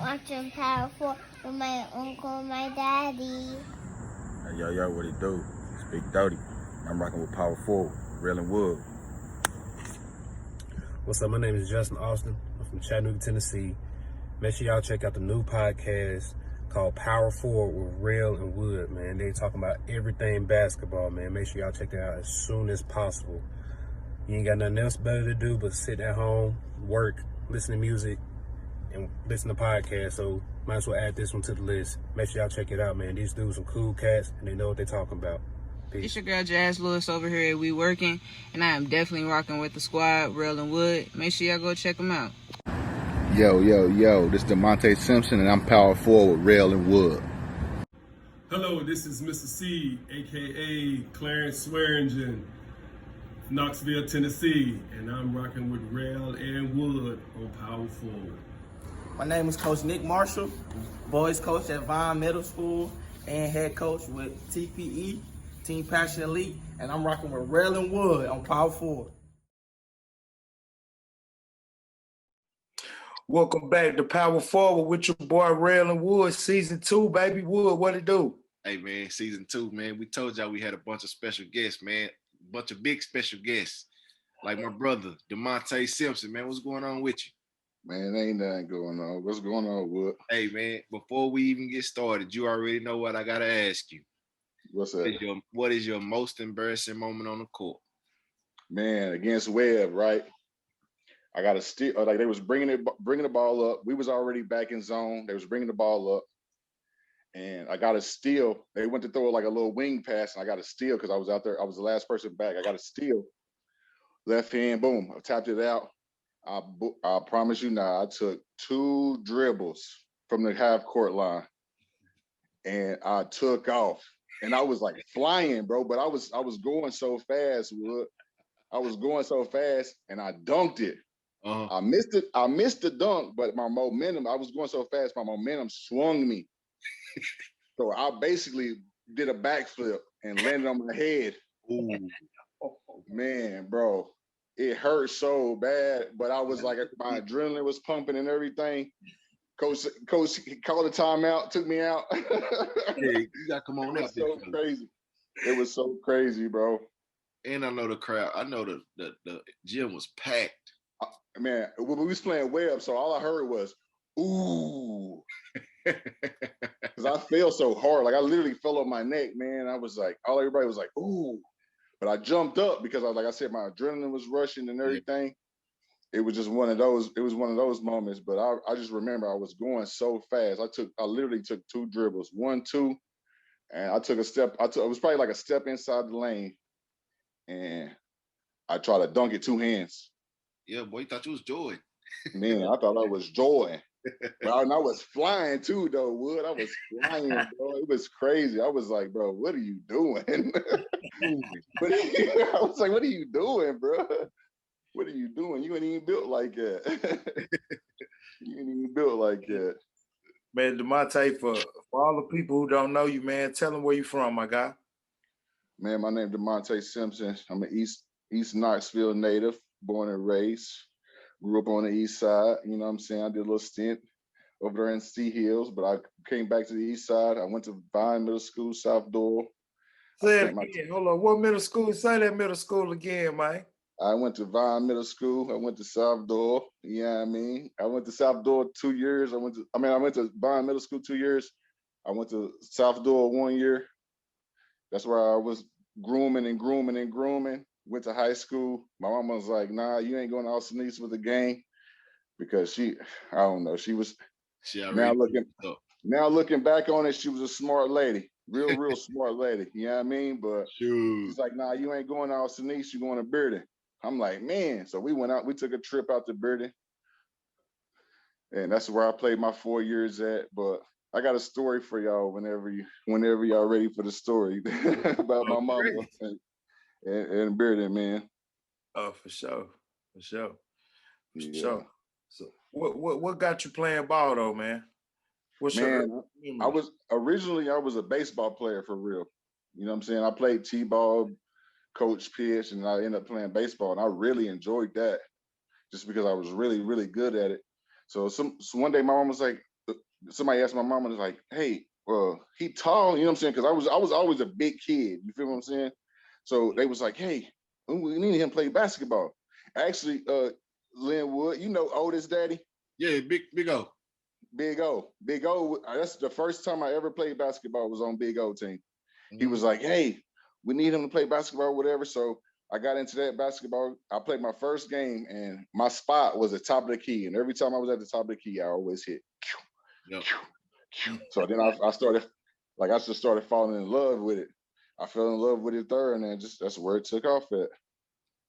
watching Power 4 with my uncle and my daddy. Hey, yo, what it do? It's Big Dirty. I'm rocking with Power 4, Real and Wood. What's up? My name is Justin Austin. I'm from Chattanooga, Tennessee. Make sure y'all check out the new podcast called Power 4 with Real and Wood, man. They talking about everything basketball, man. Make sure y'all check that out as soon as possible. You ain't got nothing else better to do but sit at home, work, listen to music, and listen to podcasts. So might as well add this one to the list. Make sure y'all check it out, man. These dudes some cool cats, and they know what they're talking about. Peace. It's your girl Jazz Lewis over here at We Working, and I am definitely rocking with the squad, Real and Wood. Make sure y'all go check them out. Yo, this is DeMonte Simpson, and I'm Power 4 with Real and Wood. Hello, this is Mr. C, a.k.a. Clarence Swearingen, Knoxville, Tennessee, and I'm rocking with Real and Wood on Power 4. My name is Coach Nick Marshall, boys coach at Vine Middle School and head coach with TPE, Team Passion Elite, and I'm rocking with Real and Wood on Power 4. Welcome back to Power Forward with your boy Real and Wood, Season 2, baby. Wood, what it do? Hey, man, Season 2, man. We told y'all we had a bunch of special guests, man. A bunch of big special guests. Like my brother, DeMonte Simpson, man. What's going on with you? Man, ain't nothing going on. What's going on, Wood? Hey, man, before we even get started, you already know what I got to ask you. What's that? What is your most embarrassing moment on the court? Man, against Webb, right? I got to steal. Like they was bringing the ball up. We was already back in zone. They was bringing the ball up, and I got to steal. They went to throw like a little wing pass, and I got to steal because I was out there. I was the last person back. I got to steal. Left hand, boom. I tapped it out. I promise you now, I took 2 dribbles from the half court line, and I took off. And I was like flying, bro. But I was going so fast, Wood. I was going so fast, and I dunked it. Uh-huh. I missed it. I missed the dunk, but my momentum, I was going so fast, my momentum swung me. So I basically did a backflip and landed on my head. Ooh. Man, bro, it hurt so bad, but I was like, my adrenaline was pumping and everything. Coach called a timeout, took me out. Hey, you got to come on out. So crazy. It was so crazy, bro. And I know the crowd. I know the gym was packed. Man, we was playing Webb, so all I heard was, ooh. Because I fell so hard. Like, I literally fell on my neck, man. I was like, everybody was like, ooh. But I jumped up because, like I said, my adrenaline was rushing and everything. Yeah. It was just one of those. It was one of those moments. But I just remember I was going so fast. I literally took 2 dribbles, 1, 2, and I took a step. It was probably like a step inside the lane, and I tried to dunk it 2 hands. Yeah, boy, you thought you was Joy. Man, I thought I was Joy. But I was flying too, though, Wood. I was flying, bro. It was crazy. I was like, bro, what are you doing? I was like, what are you doing, bro? What are you doing? You ain't even built like that. You ain't even built like that. Man, DeMonte, for all the people who don't know you, man, tell them where you from, my guy. Man, my name is DeMonte Simpson. I'm an East Knoxville native, born and raised. Grew up on the east side, you know what I'm saying? I did a little stint over there in Sea Hills, but I came back to the east side. I went to Vine Middle School, South Doyle. Say it again. Hold on. What middle school? Say that middle school again, man. I went to Vine Middle School. I went to South Doyle. You know what I mean? I went to South Doyle 2 years. I went to Vine Middle School 2 years. I went to South Doyle 1 year. That's where I was grooming. Went to high school. My mom was like, nah, you ain't going to Austin East with the game because I don't know. Now looking back on it, she was a smart lady, real smart lady. You know what I mean? But she's like, nah, you ain't going to Austin East, you're going to Bearden. I'm like, man. So we went out, we took a trip out to Bearden. And that's where I played my 4 years at. But I got a story for y'all whenever y'all ready for the story about my mama and Bearden, man. Oh, for sure. So what got you playing ball though, man? I was a baseball player for real. You know what I'm saying? I played T-ball, coach pitch, and I ended up playing baseball, and I really enjoyed that just because I was really, really good at it. So one day my mom was like, somebody asked my mom and was like, "Hey, well, he tall," you know what I'm saying? Because I was always a big kid. You feel what I'm saying? So they was like, "Hey, we need him to play basketball." Actually, Linwood, you know Otis Daddy, Yeah, big O. Big O. That's the first time I ever played basketball was on Big O team. He Mhm. was like, "Hey, we need him to play basketball, or whatever." So I got into that basketball. I played my first game, and my spot was the top of the key. And every time I was at the top of the key, I always hit. Yep. So then I started, like, I just started falling in love with it. I fell in love with it there, and then just that's where it took off at.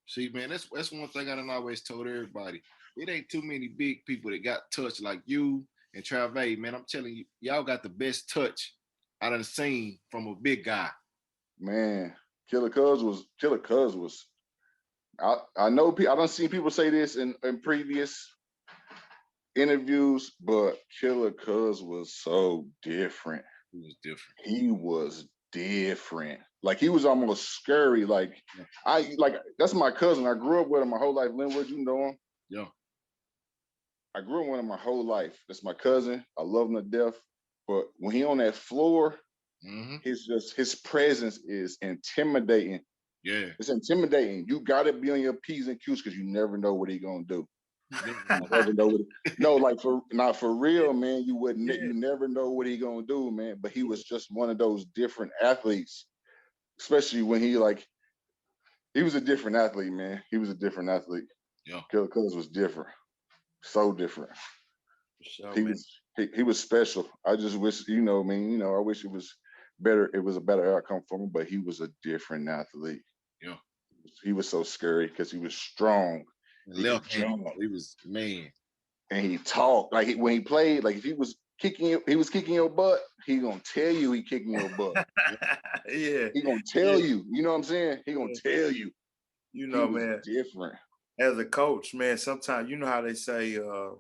See, man, that's one thing I done always told everybody. It ain't too many big people that got touch like you and Travay, man. I'm telling you, y'all got the best touch I done seen from a big guy. Man, Killer Cuz was. I know I don't see people say this in previous interviews, but Killer Cuz was so different. He was different. He was different. Like he was almost scary. Like that's my cousin. I grew up with him my whole life. Linwood, you know him. Yeah. I grew up with him my whole life. That's my cousin. I love him to death. But when he on that floor, his presence is intimidating. Yeah. It's intimidating. You gotta be on your P's and Q's because you never know what he gonna do. You never know what no, like for real, man. You never know what he gonna do, man. But he was just one of those different athletes, especially when he was a different athlete, man. He was a different athlete. Yeah. Killer Cuz was different. So different. Sure, he was special. I just wish, I wish it was better. It was a better outcome for him, but he was a different athlete. Yeah. He was so scary because he was strong. Left hand. He was man. And he talked like when he played, like if he was kicking your butt, he gonna tell you he kicking your butt. Yeah. He gonna tell you. You know what I'm saying? He gonna tell you. You know, he was man. Different. As a coach, man, sometimes you know how they say, you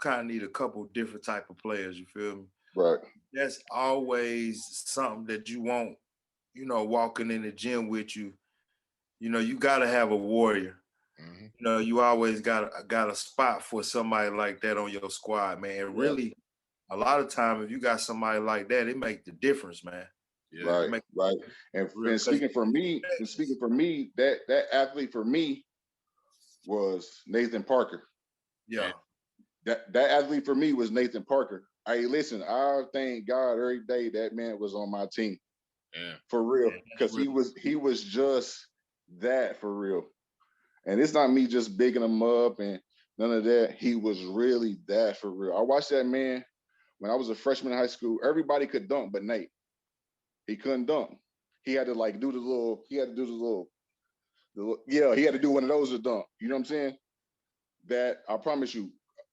kind of need a couple different type of players. You feel me? Right. That's always something that you want. Walking in the gym with you. You got to have a warrior. You always got a spot for somebody like that on your squad, man. And really, a lot of time, if you got somebody like that, it make the difference, man. Yeah. Right. And speaking for me, that athlete for me was Nathan Parker. Yeah. That athlete for me was Nathan Parker. Hey, listen, I thank God every day that man was on my team. Yeah. For real. Because he was just that for real. And it's not me just bigging him up and none of that. He was really that for real. I watched that man when I was a freshman in high school. Everybody could dunk, but Nate. He couldn't dunk. He had to do the little, he had to do one of those to dunk. You know what I'm saying? That I promise you,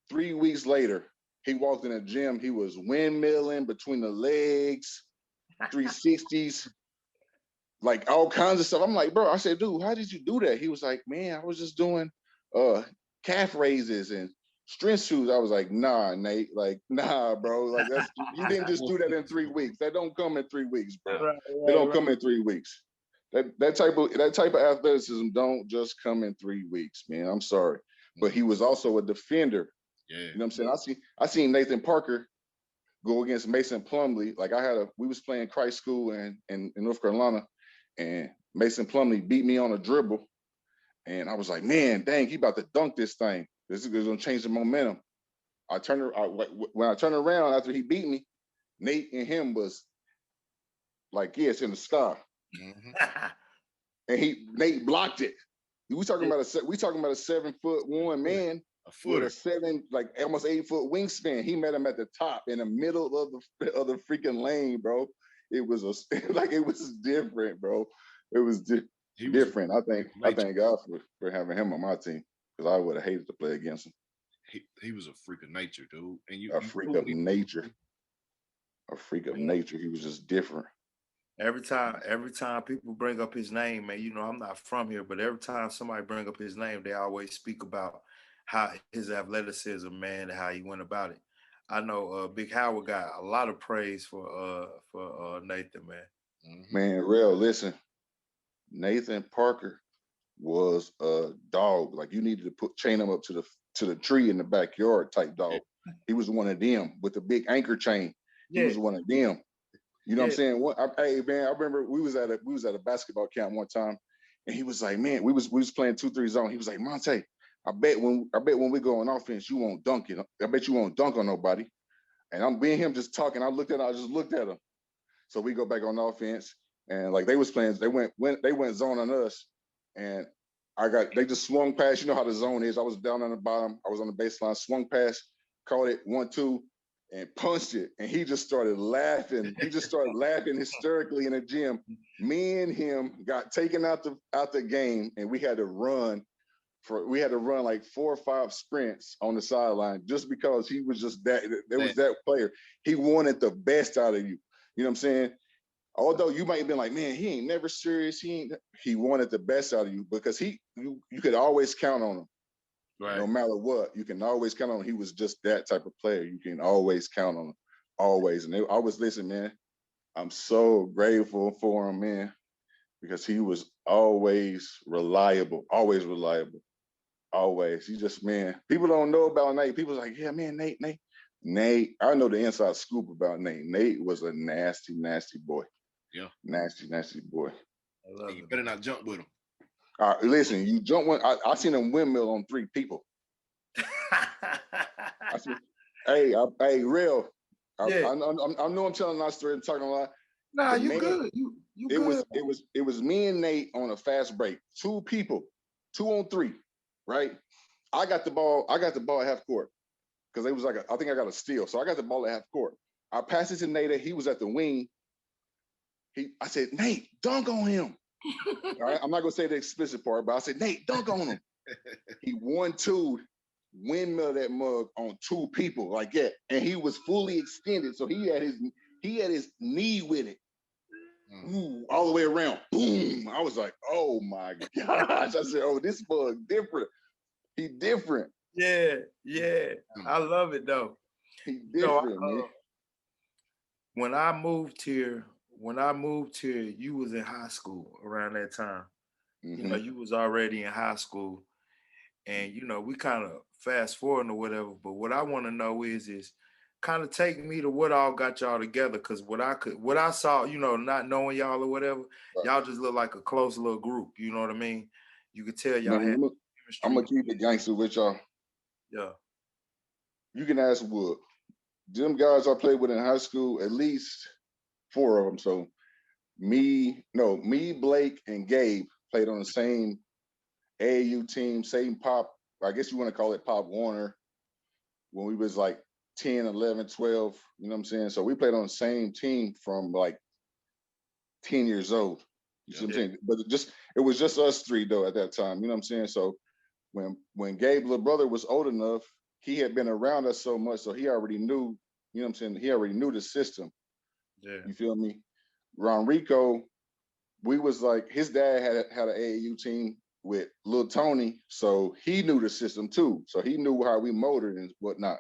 3 weeks later, he walked in the gym, he was windmilling between the legs, 360s, like all kinds of stuff. I'm like, bro, I said, dude, how did you do that? He was like, man, I was just doing calf raises and strength shoes. I was like, nah, Nate, like, nah, bro. Like you didn't just do that in 3 weeks. That don't come in 3 weeks, bro. It don't come in 3 weeks. That type of athleticism don't just come in 3 weeks, man. I'm sorry. But he was also a defender. Yeah. You know what I'm saying? I seen Nathan Parker go against Mason Plumlee. Like we was playing Christ School in North Carolina, and Mason Plumlee beat me on a dribble. And I was like, man, dang, he about to dunk this thing. This is gonna change the momentum. When I turned around after he beat me, Nate and him was like, it's in the sky. And Nate blocked it. We talking about a 7'1" man with a 7, like almost 8 foot wingspan. He met him at the top in the middle of the freaking lane, bro. It was it was different, bro. It was different. I thank God for having him on my team because I would have hated to play against him. He was a freak of nature, dude. And a freak of nature. A freak of nature. He was just different. Every time people bring up his name, man, I'm not from here, but every time somebody bring up his name, they always speak about how his athleticism, man, and how he went about it. I know Big Howard got a lot of praise for Nathan, man. Man, real, listen. Nathan Parker was a dog. Like you needed to chain him up to the tree in the backyard type dog. He was one of them with the big anchor chain. He Yeah. was one of them. You know what I'm Yeah. saying? Hey man, I remember we was at a basketball camp one time, and he was like, man, we was playing 2-3 zone. He was like, Monte, I bet when we go on offense, you won't dunk it. I bet you won't dunk on nobody. And I'm being him just talking. I just looked at him. So we go back on offense, and like they was playing, they went zone on us, and they just swung past. You know how the zone is. I was down on the bottom. I was on the baseline, swung past, caught it 1-2, and punched it. And he just started laughing. He just started laughing hysterically in the gym. Me and him got taken out the game, and we had to run like 4 or 5 sprints on the sideline just because he was just that player. He wanted the best out of you. You know what I'm saying? Although you might have been like, man, he ain't never serious. He wanted the best out of you because you could always count on him. Right. No matter what, you can always count on him. He was just that type of player. You can always count on him. Always. And I was listening, man. I'm so grateful for him, man, because he was always reliable. Always reliable. Always. He just, man, people don't know about Nate. People like, yeah, man, Nate, I know the inside scoop about Nate. Nate was a nasty, nasty boy. Yeah. Nasty, nasty boy. I love You it. better not jump with him. Listen, you jump one. I seen him windmill on 3 people. I said, hey, real. Yeah. I know I'm telling that story and talking a lot. Nah, The you man- good. You It good. was me and Nate on a fast break. 2 people, 2 on 3, right? I got the ball at half court because it was like I think I got a steal. So I got the ball at half court. I passed it to Nate. He was at the wing. I said, Nate, dunk on him. All right, I'm not gonna say the explicit part, but I said, Nate, dunk on him. He 1-2 windmill that mug on 2 people like that, and he was fully extended, so he had his knee with it. Ooh, all the way around. Boom! I was like, oh my gosh! I said, oh, this bug different. He different. Yeah. I love it though. He different, man. When I moved here, you was in high school around that time. You know, you was already in high school, and we kind of fast forwarding or whatever. But what I want to know is kind of take me to what all got y'all together, because what I saw, not knowing y'all or whatever, y'all just look like a close little group. You know what I mean? You could tell y'all had chemistry. I'm gonna keep it gangster with y'all. Yeah. You can ask Wood. Them guys I played with in high school, at least 4 of them. So me, Blake, and Gabe played on the same AAU team, same Pop. I guess you want to call it Pop Warner. When we was like 10, 11, 12, you know what I'm saying? So we played on the same team from like 10 years old. You see what I'm saying? But it was just us 3 though at that time. You know what I'm saying? So when Gabe's little brother was old enough, he had been around us so much, so he already knew, you know what I'm saying? He already knew the system. Yeah. You feel me? Ronrico, we was like, his dad had an AAU team with Lil Tony, so he knew the system too. So he knew how we motored and whatnot.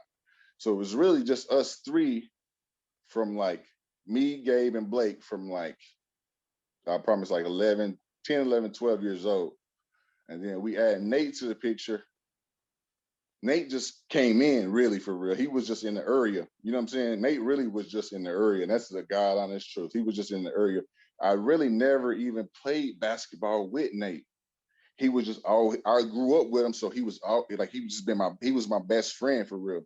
So it was really just us 3 from like me, Gabe, and Blake from like, I promise, like 10, 11, 12 years old. And then we add Nate to the picture. Nate just came in really for real. He was just in the area. You know what I'm saying? Nate really was just in the area. And that's the God honest truth. He was just in the area. I really never even played basketball with Nate. He was just I grew up with him. So he was my best friend for real.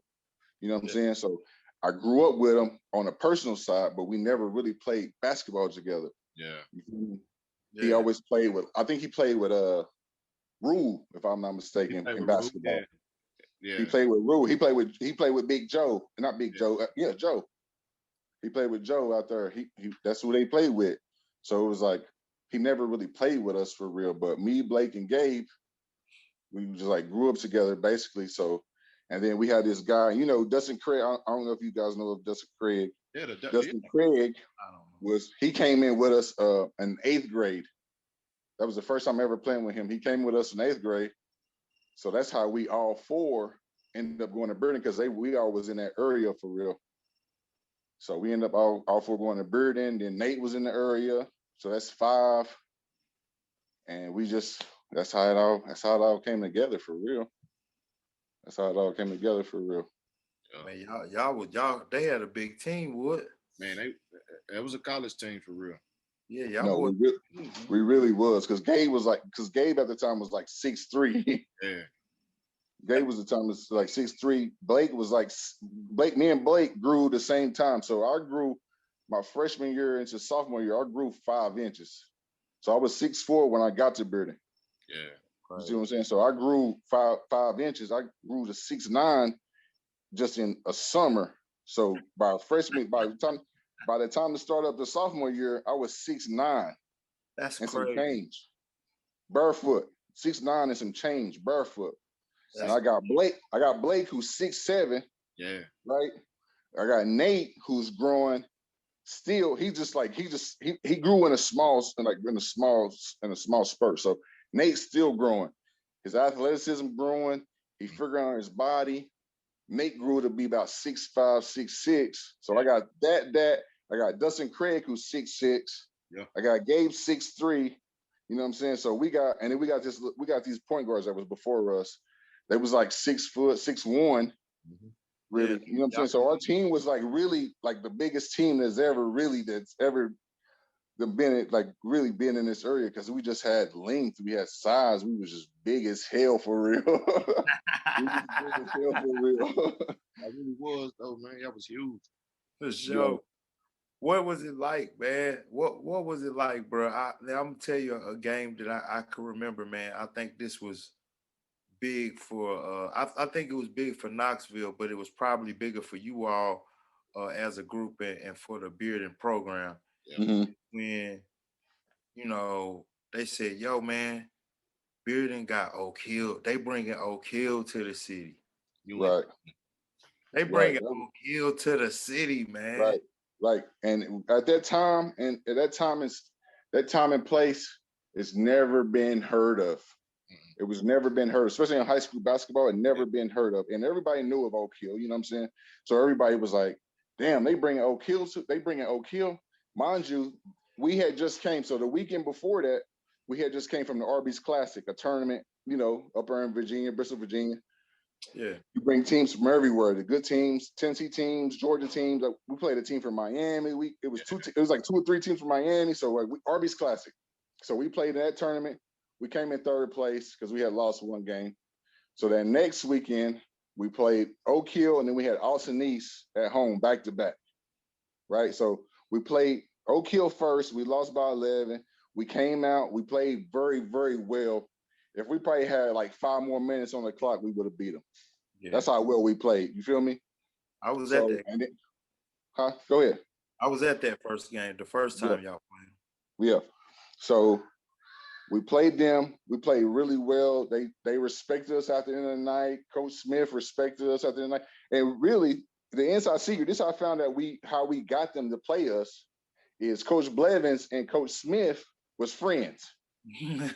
You know what I'm saying? So I grew up with him on a personal side, but we never really played basketball together. Yeah. He always played with, I think he played with Rule, if I'm not mistaken, in basketball. Yeah. He played with Rule. He played with Big Joe. Not Big Joe. Joe. He played with Joe out there. He that's who they played with. So it was like he never really played with us for real. But me, Blake, and Gabe, we just like grew up together basically. So, and then we had this guy, Dustin Craig. I don't know if you guys know of Dustin Craig. Yeah, Dustin Craig he came in with us in 8th grade. That was the first time ever playing with him. He came with us in 8th grade. So that's how we all 4 ended up going to Burden, because we all was in that area for real. So we ended up all 4 going to Burden. Then Nate was in the area. So that's 5. And that's how it all came together for real. That's how it all came together for real. Man, they had a big team, Wood. Man, that was a college team for real. Yeah, y'all No, boys. we really was, because Gabe at the time was like 6'3". Yeah. Gabe was the time was like 6'3". Me and Blake grew the same time. So I grew my freshman year into sophomore year, I grew 5 inches. So I was 6'4" when I got to Bearden. Yeah. You see what I'm saying? So I grew 5 inches. I grew to 6'9" just in a summer. So by the time to start up the sophomore year, I was 6'9". That's and crazy. some change. Barefoot. 6'9" and some change, barefoot. And I got Blake who's 6'7". Yeah. Right? I got Nate who's growing still. He grew in a small spurt. So Nate's still growing. His athleticism growing. He figuring out his body. Nate grew to be about 6'5", 6'6". So I got that. I got Dustin Craig who's 6'6". Yeah. I got Gabe 6'3". You know what I'm saying? So we got these point guards that was before us. They was like 6 foot, 6'1". Really, Yeah. you know what I'm saying? So our team was like really like the biggest team that's ever been in this area, because we just had length, we had size, we was just big as hell for real. We was big as hell for real. I really was though, man. That was huge. For sure. Yeah. What was it like, man? What was it like, bro? I'm gonna tell you a game that I can remember, man. I think this was big for I think it was big for Knoxville, but it was probably bigger for you all as a group and for the Bearden program. Mm-hmm. When they said, yo, man, Bearden got Oak Hill. They bringing Oak Hill to the city. Right. They bringing Oak Hill to the city, man. Right. Like, and at that time and place, it's never been heard of. It was never been heard, especially in high school basketball. It never been heard of, and everybody knew of Oak Hill. You know what I'm saying? So everybody was like, "Damn, they bring Oak Hill. They bring Oak Hill." Mind you, we had just came. So the weekend before that, we had just came from the Arby's Classic, a tournament, up there in Virginia, Bristol, Virginia. Yeah. You bring teams from everywhere. The good teams, Tennessee teams, Georgia teams. We played a team from Miami. It was like 2 or 3 teams from Miami. So like Arby's Classic. So we played in that tournament. We came in 3rd place because we had lost 1 game. So that next weekend, we played Oak Hill, and then we had Austin East at home, back to back. Right? So we played Oak Hill first. We lost by 11. We came out. We played very, very well. If we probably had like 5 more minutes on the clock, we would have beat them. Yeah. That's how well we played. You feel me? I was at that. Go ahead. I was at that first game, the first time y'all played. Yeah. So we played them. We played really well. They respected us at the end of the night. Coach Smith respected us at the end of the night. And really, the inside secret, this I found out how we got them to play us, is Coach Blevins and Coach Smith was friends. I'm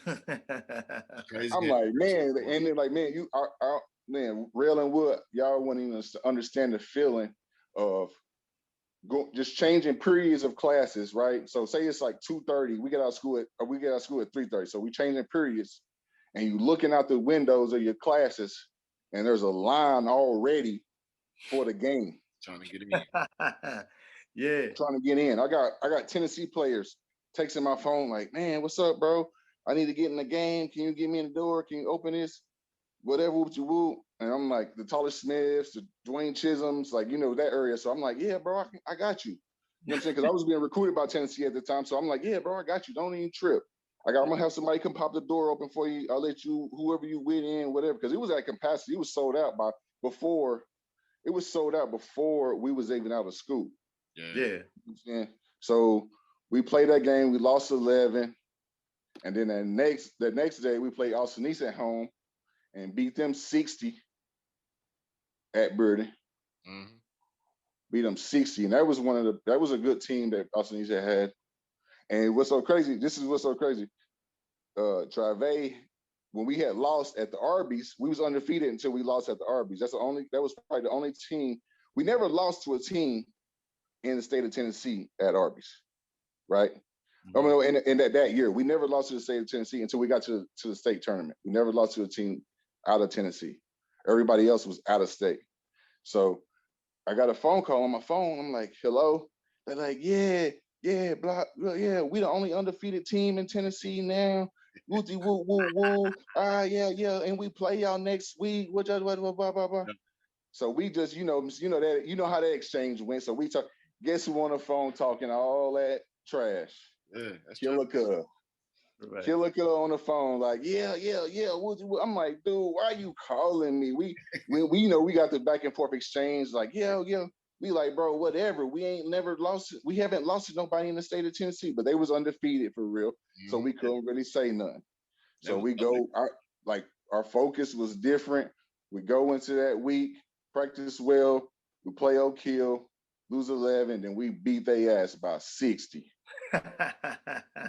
like, man, and they're like, man, Rail and Wood, y'all wouldn't even understand the feeling of just changing periods of classes, right? So say it's like 2:30, we get out of school at 3:30. So we changing periods, and you looking out the windows of your classes, and there's a line already for the game. Trying to get in. Yeah. Trying to get in. I got Tennessee players texting my phone like, man, what's up, bro? I need to get in the game. Can you get me in the door? Can you open this? Whatever, what you will. And I'm like, the Tyler Smiths, the Dwayne Chisholms, like, that area. So I'm like, yeah, bro, I got you. You know what I'm saying? Because I was being recruited by Tennessee at the time. So I'm like, yeah, bro, I got you. Don't even trip. I'm going to have somebody come pop the door open for you. I'll let you, whoever you with in, whatever. Because it was at capacity. It was sold out before we was even out of school. Yeah. You know what I'm saying? So we played that game. We lost 11. And then the next day, we played Austin East at home and beat them 60 at Bearden. Mm-hmm. Beat them 60. And that was a good team that Austin East had. And what's so crazy, this is what's so crazy. Trave, when we had lost at the Arby's, we was undefeated until we lost at the Arby's. That was probably the only team. We never lost to a team in the state of Tennessee at Arby's, right? Mm-hmm. I mean, in that year, we never lost to the state of Tennessee until we got to the state tournament. We never lost to a team out of Tennessee. Everybody else was out of state. So I got a phone call on my phone. I'm like, hello. They're like, yeah, blah, yeah. We the only undefeated team in Tennessee now. Wooty woo woo woo. Yeah, and we play y'all next week. What blah blah blah blah. So we just, how that exchange went. So we talk. Guess who on the phone talking all that trash? Yeah, that's Killer true. Cub. Killer on the phone, like, yeah. I'm like, dude, why are you calling me? We we got the back and forth exchange, like, yeah. We like, bro, whatever. We ain't never lost it. We haven't lost to nobody in the state of Tennessee, but they was undefeated for real. So we couldn't really say nothing. So we go, our focus was different. We go into that week, practice well, we play Oak Hill, lose 11, then we beat their ass by 60.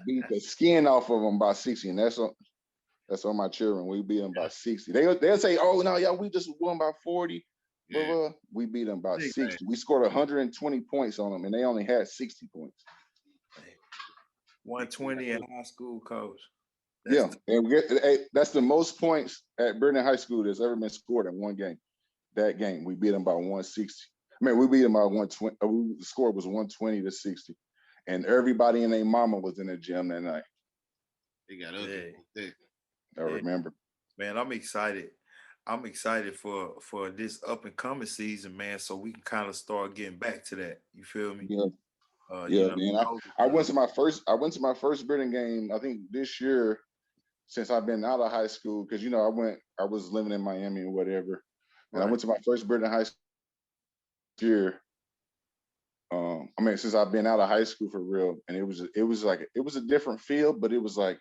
Beat the skin off of them by 60, and that's on my children. We beat them by 60. They'll say, "Oh no, yeah, we just won by 40." Yeah. We beat them by 60. We scored 120 points on them, and they only had 60 points. 120 in high school, coach. That's the most points at Britain High School that's ever been scored in one game. That game, we beat them by 160. I mean, we beat them by 120. The score was 120 to 60. And everybody and their mama was in the gym that night. They got ugly. I remember. Man, I'm excited. I'm excited for this up and coming season, man. So we can kind of start getting back to that. You feel me? Yeah. Man. I went to my first Britain game. I think this year, since I've been out of high school, because I was living in Miami or whatever, and I went to my first Britain high school year. Since I've been out of high school for real, and it was a different feel, but it was like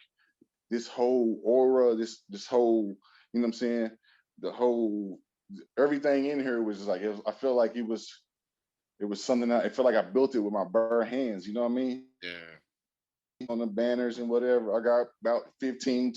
this whole aura, this whole, you know what I'm saying, the whole everything in here was just like I felt like it was something I felt like I built it with my bare hands, you know what I mean? Yeah. On the banners and whatever, I got about 15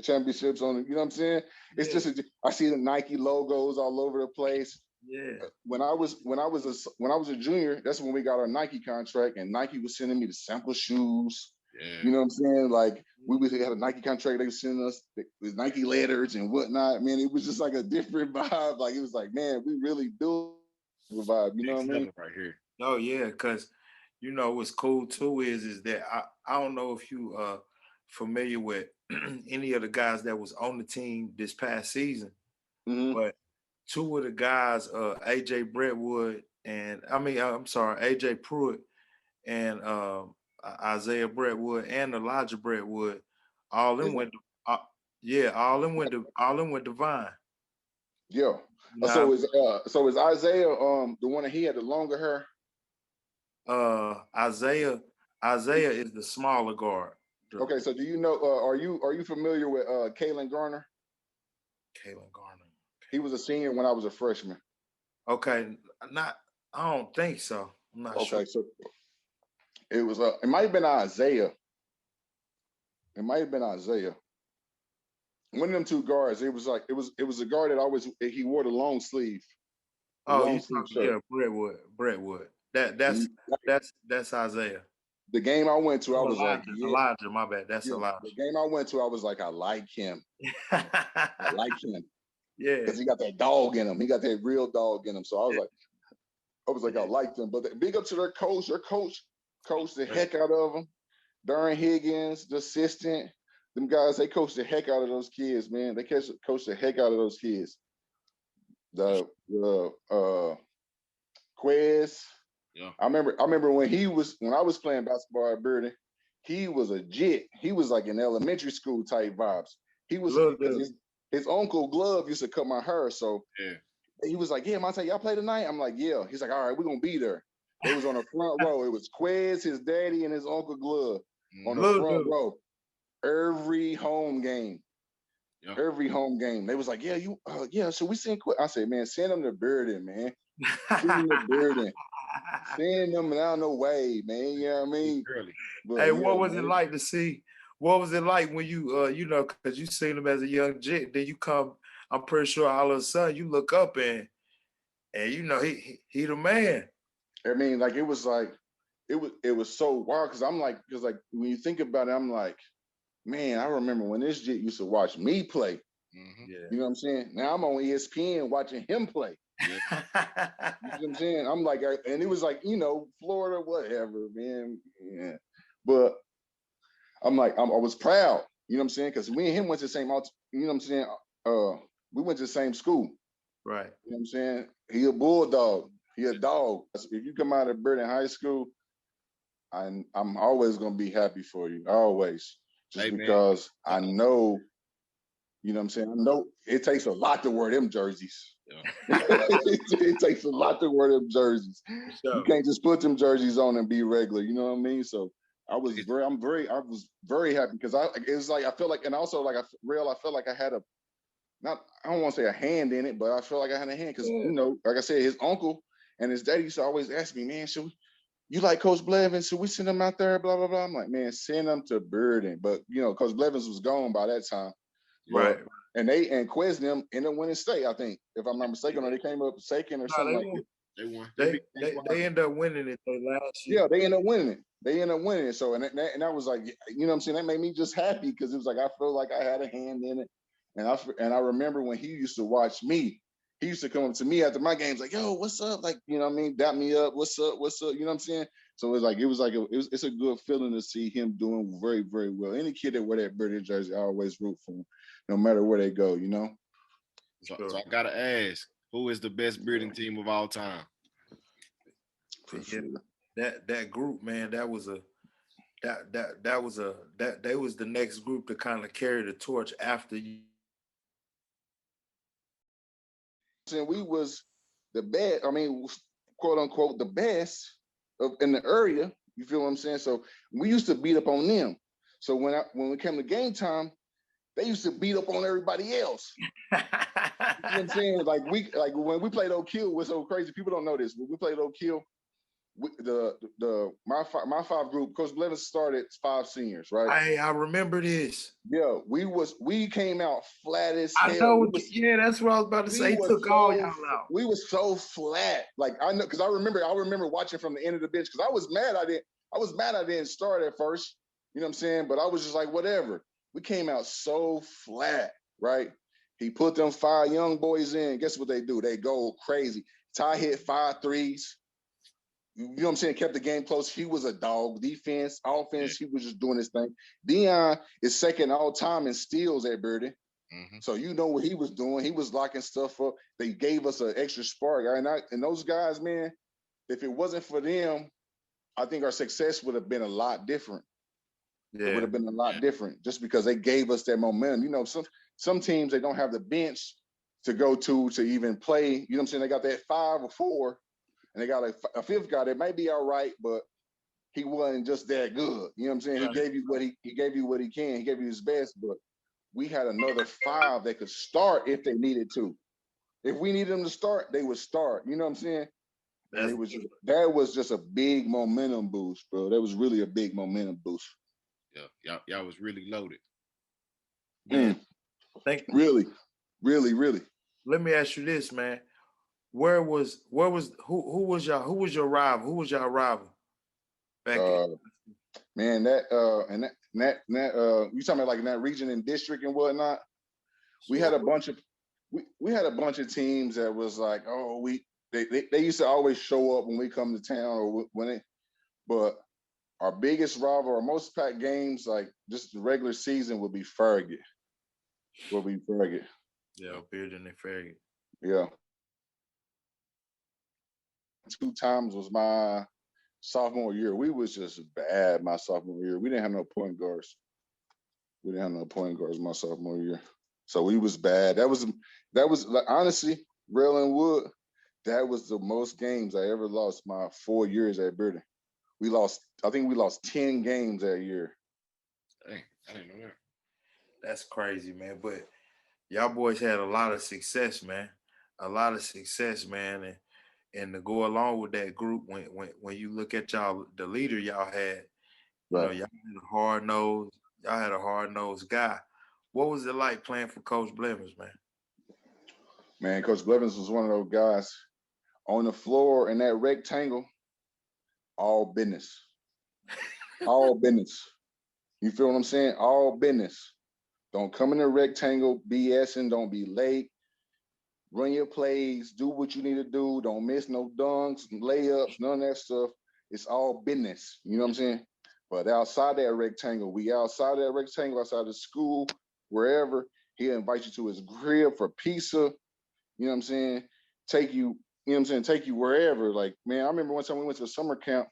championships on it, you know what I'm saying? It's just I see the Nike logos all over the place. Yeah. When I was a junior, that's when we got our Nike contract, and Nike was sending me the sample shoes. Yeah. You know what I'm saying? Like we had a Nike contract, they were sending us the Nike letters and whatnot. Man, it was just like a different vibe. Like it was like, man, we really do a vibe. You know what I mean? Right here. Oh yeah, because what's cool too is that I don't know if you familiar with any of the guys that was on the team this past season, but two of the guys, AJ Brentwood and AJ Pruitt and Isaiah Brentwood and Elijah Brentwood, all in went to Vine. Yeah. So is Isaiah the one that he had the longer hair? Isaiah is the smaller guard. Okay, so do you know? Are you familiar with Kalen Garner? Kalen Garner. He was a senior when I was a freshman. Okay, I don't think so. I'm not sure. Okay, so it was it might have been Isaiah. One of them two guards. It was a guard that he wore the long sleeve. Brentwood. That's Isaiah. The game I went to, I was Elijah, my bad. That's Elijah. The game I went to, I was like, I like him. I like him. Yeah. Because he got that dog in him. He got that real dog in him. So I was like, I liked him. But big up to their coach. Their coach coached the heck out of them. Darren Higgins, the assistant. Them guys, they coached the heck out of those kids, man. They coached the heck out of those kids. The Quez. Yeah. I remember when I was playing basketball at Burden, he was a jit. He was like in elementary school type vibes. He was his uncle Glove used to cut my hair. So he was like, yeah, Monte, y'all play tonight? I'm like, yeah. He's like, all right, we're gonna be there. It was on the front row. It was Quez, his daddy, and his uncle Glove on the front row. Every home game. Yeah. Every home game. They was like, yeah, so we send Quez. I said, man, send them to Burden, man. Send them to Burden. Seeing them down the way, man. You know what I mean? But, hey, what was it like to see? What was it like when you, because you seen him as a young jit, then you come, I'm pretty sure all of a sudden you look up and he the man. I mean, like, it was so wild because when you think about it, I'm like, man, I remember when this jit used to watch me play. Mm-hmm. Yeah. You know what I'm saying? Now I'm on ESPN watching him play. You know what I'm saying? I'm like, and it was like, Florida, whatever, man. Yeah. But I'm like, I was proud, you know what I'm saying? Because we and him went to the same, you know what I'm saying? We went to the same school. Right. You know what I'm saying? He a bulldog. He a dog. If you come out of Burden High School, I'm always gonna be happy for you. Always. Just because I know, you know what I'm saying? I know it takes a lot to wear them jerseys. Yeah. it takes a lot to wear them jerseys. Sure. You can't just put them jerseys on and be regular, you know what I mean? So I was very happy because it was like I feel like, and also like I felt like I had I don't want to say a hand in it, but I feel like I had a hand because like I said, his uncle and his daddy used to always ask me, man, you like Coach Blevins? Should we send him out there? Blah blah blah. I'm like, man, send him to Burden. But Coach Blevins was gone by that time. Right. And Quez them ended up winning state, I think, if I'm not mistaken, or they came up second or something like that. They won. They ended up winning it last year. Yeah, they ended up winning it. So and I was like, you know what I'm saying? That made me just happy because it was like I felt like I had a hand in it. And I remember when he used to watch me, he used to come up to me after my games like, yo, what's up? Like, you know what I mean? Dap me up. What's up? You know what I'm saying? So it's a good feeling to see him doing very, very well. Any kid that wear that Burden jersey, I always root for him, no matter where they go, So I gotta ask, who is the best Burden team of all time? That group, man, they was the next group to kind of carry the torch after you. And we was the best, quote unquote, the best in the area. You feel what I'm saying? So we used to beat up on them. So when we came to game time, they used to beat up on everybody else. You know what I'm saying? Like when we played Oak Hill, was so crazy. People don't know this, but we played Oak Hill. My five group, Coach Blevins started 5 seniors, right? Hey, I remember this. Yeah, we came out flat as hell. I know. That's what I was about to say. Took all y'all out. We were so flat. Like I know, because I remember watching from the end of the bench because I was mad I didn't start at first. You know what I'm saying? But I was just like, whatever. We came out so flat, right? He put them 5 young boys in. Guess what they do? They go crazy. Ty hit 5 threes. You know what I'm saying? Kept the game close. He was a dog. Defense, offense, he was just doing his thing. Dion is second all time in steals at Burden. Mm-hmm. So you know what he was doing. He was locking stuff up. They gave us an extra spark. And those guys, man, if it wasn't for them, I think our success would have been a lot different. Yeah. It would have been a lot different just because they gave us that momentum. Some teams, they don't have the bench to go to even play. You know what I'm saying? They got that 5 or 4. And they got a 5th guy that might be all right, but he wasn't just that good. You know what I'm saying? Right. He gave you what he can. He gave you his best, but we had another 5 that could start if they needed to. If we needed them to start, they would start. You know what I'm saying? And that was just a big momentum boost, bro. That was really a big momentum boost. Yeah, y'all was really loaded. Thank you. Really, really, really. Let me ask you this, man. Who was your rival? Who was your rival back then? Man, you talking about like in that region and district and whatnot? Sure. We had a bunch of teams that was like, they used to always show up when we come to town or but our biggest rival or most packed games, like just the regular season, would be Farragut. Yeah, Bearden and Farragut. Yeah. 2 times was my sophomore year. We was just bad my sophomore year. We didn't have no point guards. My sophomore year. So we was bad. That was like, honestly, Rail and Wood, that was the most games I ever lost my 4 years at Burden. I think we lost 10 games that year. Dang, I didn't know that. That's crazy, man. But y'all boys had a lot of success, man. And to go along with that group, when you look at y'all, the leader y'all had, y'all had a hard-nosed guy. What was it like playing for Coach Blevins, man? Man, Coach Blevins was one of those guys on the floor in that rectangle, all business. All business. You feel what I'm saying? All business. Don't come in the rectangle BSing, don't be late. run your plays, do what you need to do. Don't miss no dunks, layups, none of that stuff. It's all business. You know what I'm saying? But outside that rectangle, outside the school, wherever, he'll invite you to his crib for pizza. You know what I'm saying? Take you wherever. Like, man, I remember one time we went to a summer camp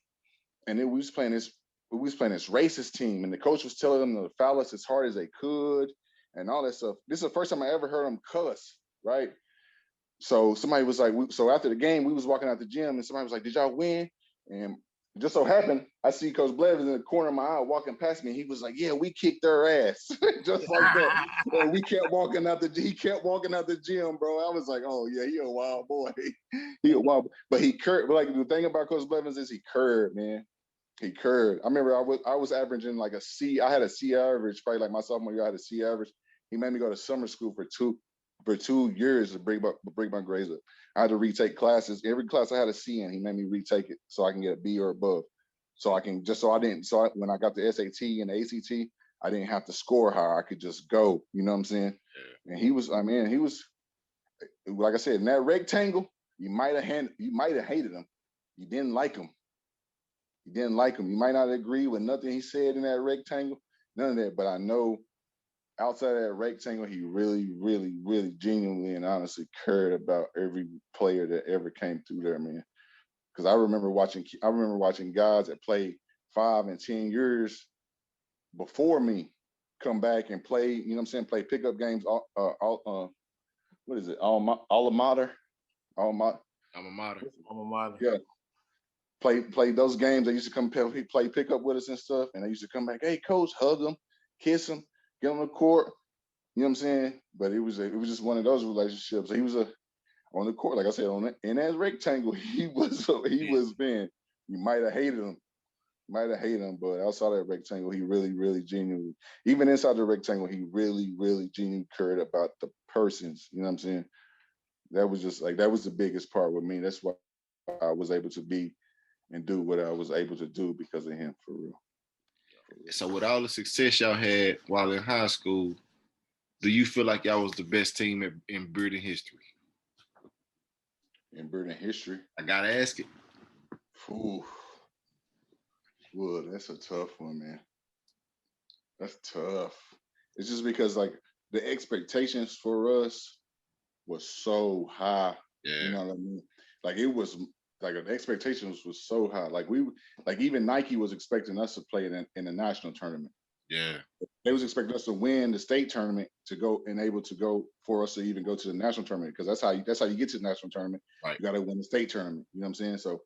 and then we was playing this racist team, and the coach was telling them to foul us as hard as they could and all that stuff. This is the first time I ever heard them cuss, right? So somebody was like, so after the game, we was walking out the gym and somebody was like, did y'all win? And it just so happened, I see Coach Blevins in the corner of my eye walking past me. And he was like, yeah, we kicked their ass. Just like that. And he kept walking out the gym, bro. I was like, oh yeah, he a wild boy. But he curved. Like the thing about Coach Blevins is he curved, man. He curved. I remember I was averaging like a C. I had a C average, probably like my sophomore year, I had a C average. He made me go to summer school for 2 years to break my grades up. I had to retake classes. Every class I had a C in, he made me retake it so I can get a B or above. So when I got the SAT and the ACT, I didn't have to score high. I could just go. You know what I'm saying? Yeah. And he was like I said, in that rectangle, you might have hated him. You didn't like him. You might not agree with nothing he said in that rectangle, none of that. But I know outside of that rectangle, he really, really, really genuinely and honestly cared about every player that ever came through there, man. Because I remember watching guys that played 5 and 10 years before me come back and play. You know what I'm saying? Play pickup games. What is it? Alma mater. Yeah. Play those games. They used to come play pickup with us and stuff, and they used to come back. Hey, coach, hug them, kiss them, get on the court. You know what I'm saying? But it was just one of those relationships. He was on the court, like I said, in that rectangle, he was man. You might have hated him, but outside that rectangle, he really, really genuinely, even inside the rectangle, he really, really genuinely cared about the persons. You know what I'm saying? That was the biggest part with me. That's why I was able to be and do what I was able to do because of him, for real. So with all the success y'all had while in high school, do you feel like y'all was the best team in Britain history? In Britain history? I gotta ask it. Ooh. Well, that's a tough one, man. That's tough. It's just because like the expectations for us was so high. Yeah. You know what I mean? Like it was like the expectations was so high. Like even Nike was expecting us to play in the national tournament. Yeah. They was expecting us to win the state tournament to go and able to go for us to even go to the national tournament, because that's how you get to the national tournament. Right. You got to win the state tournament. You know what I'm saying? So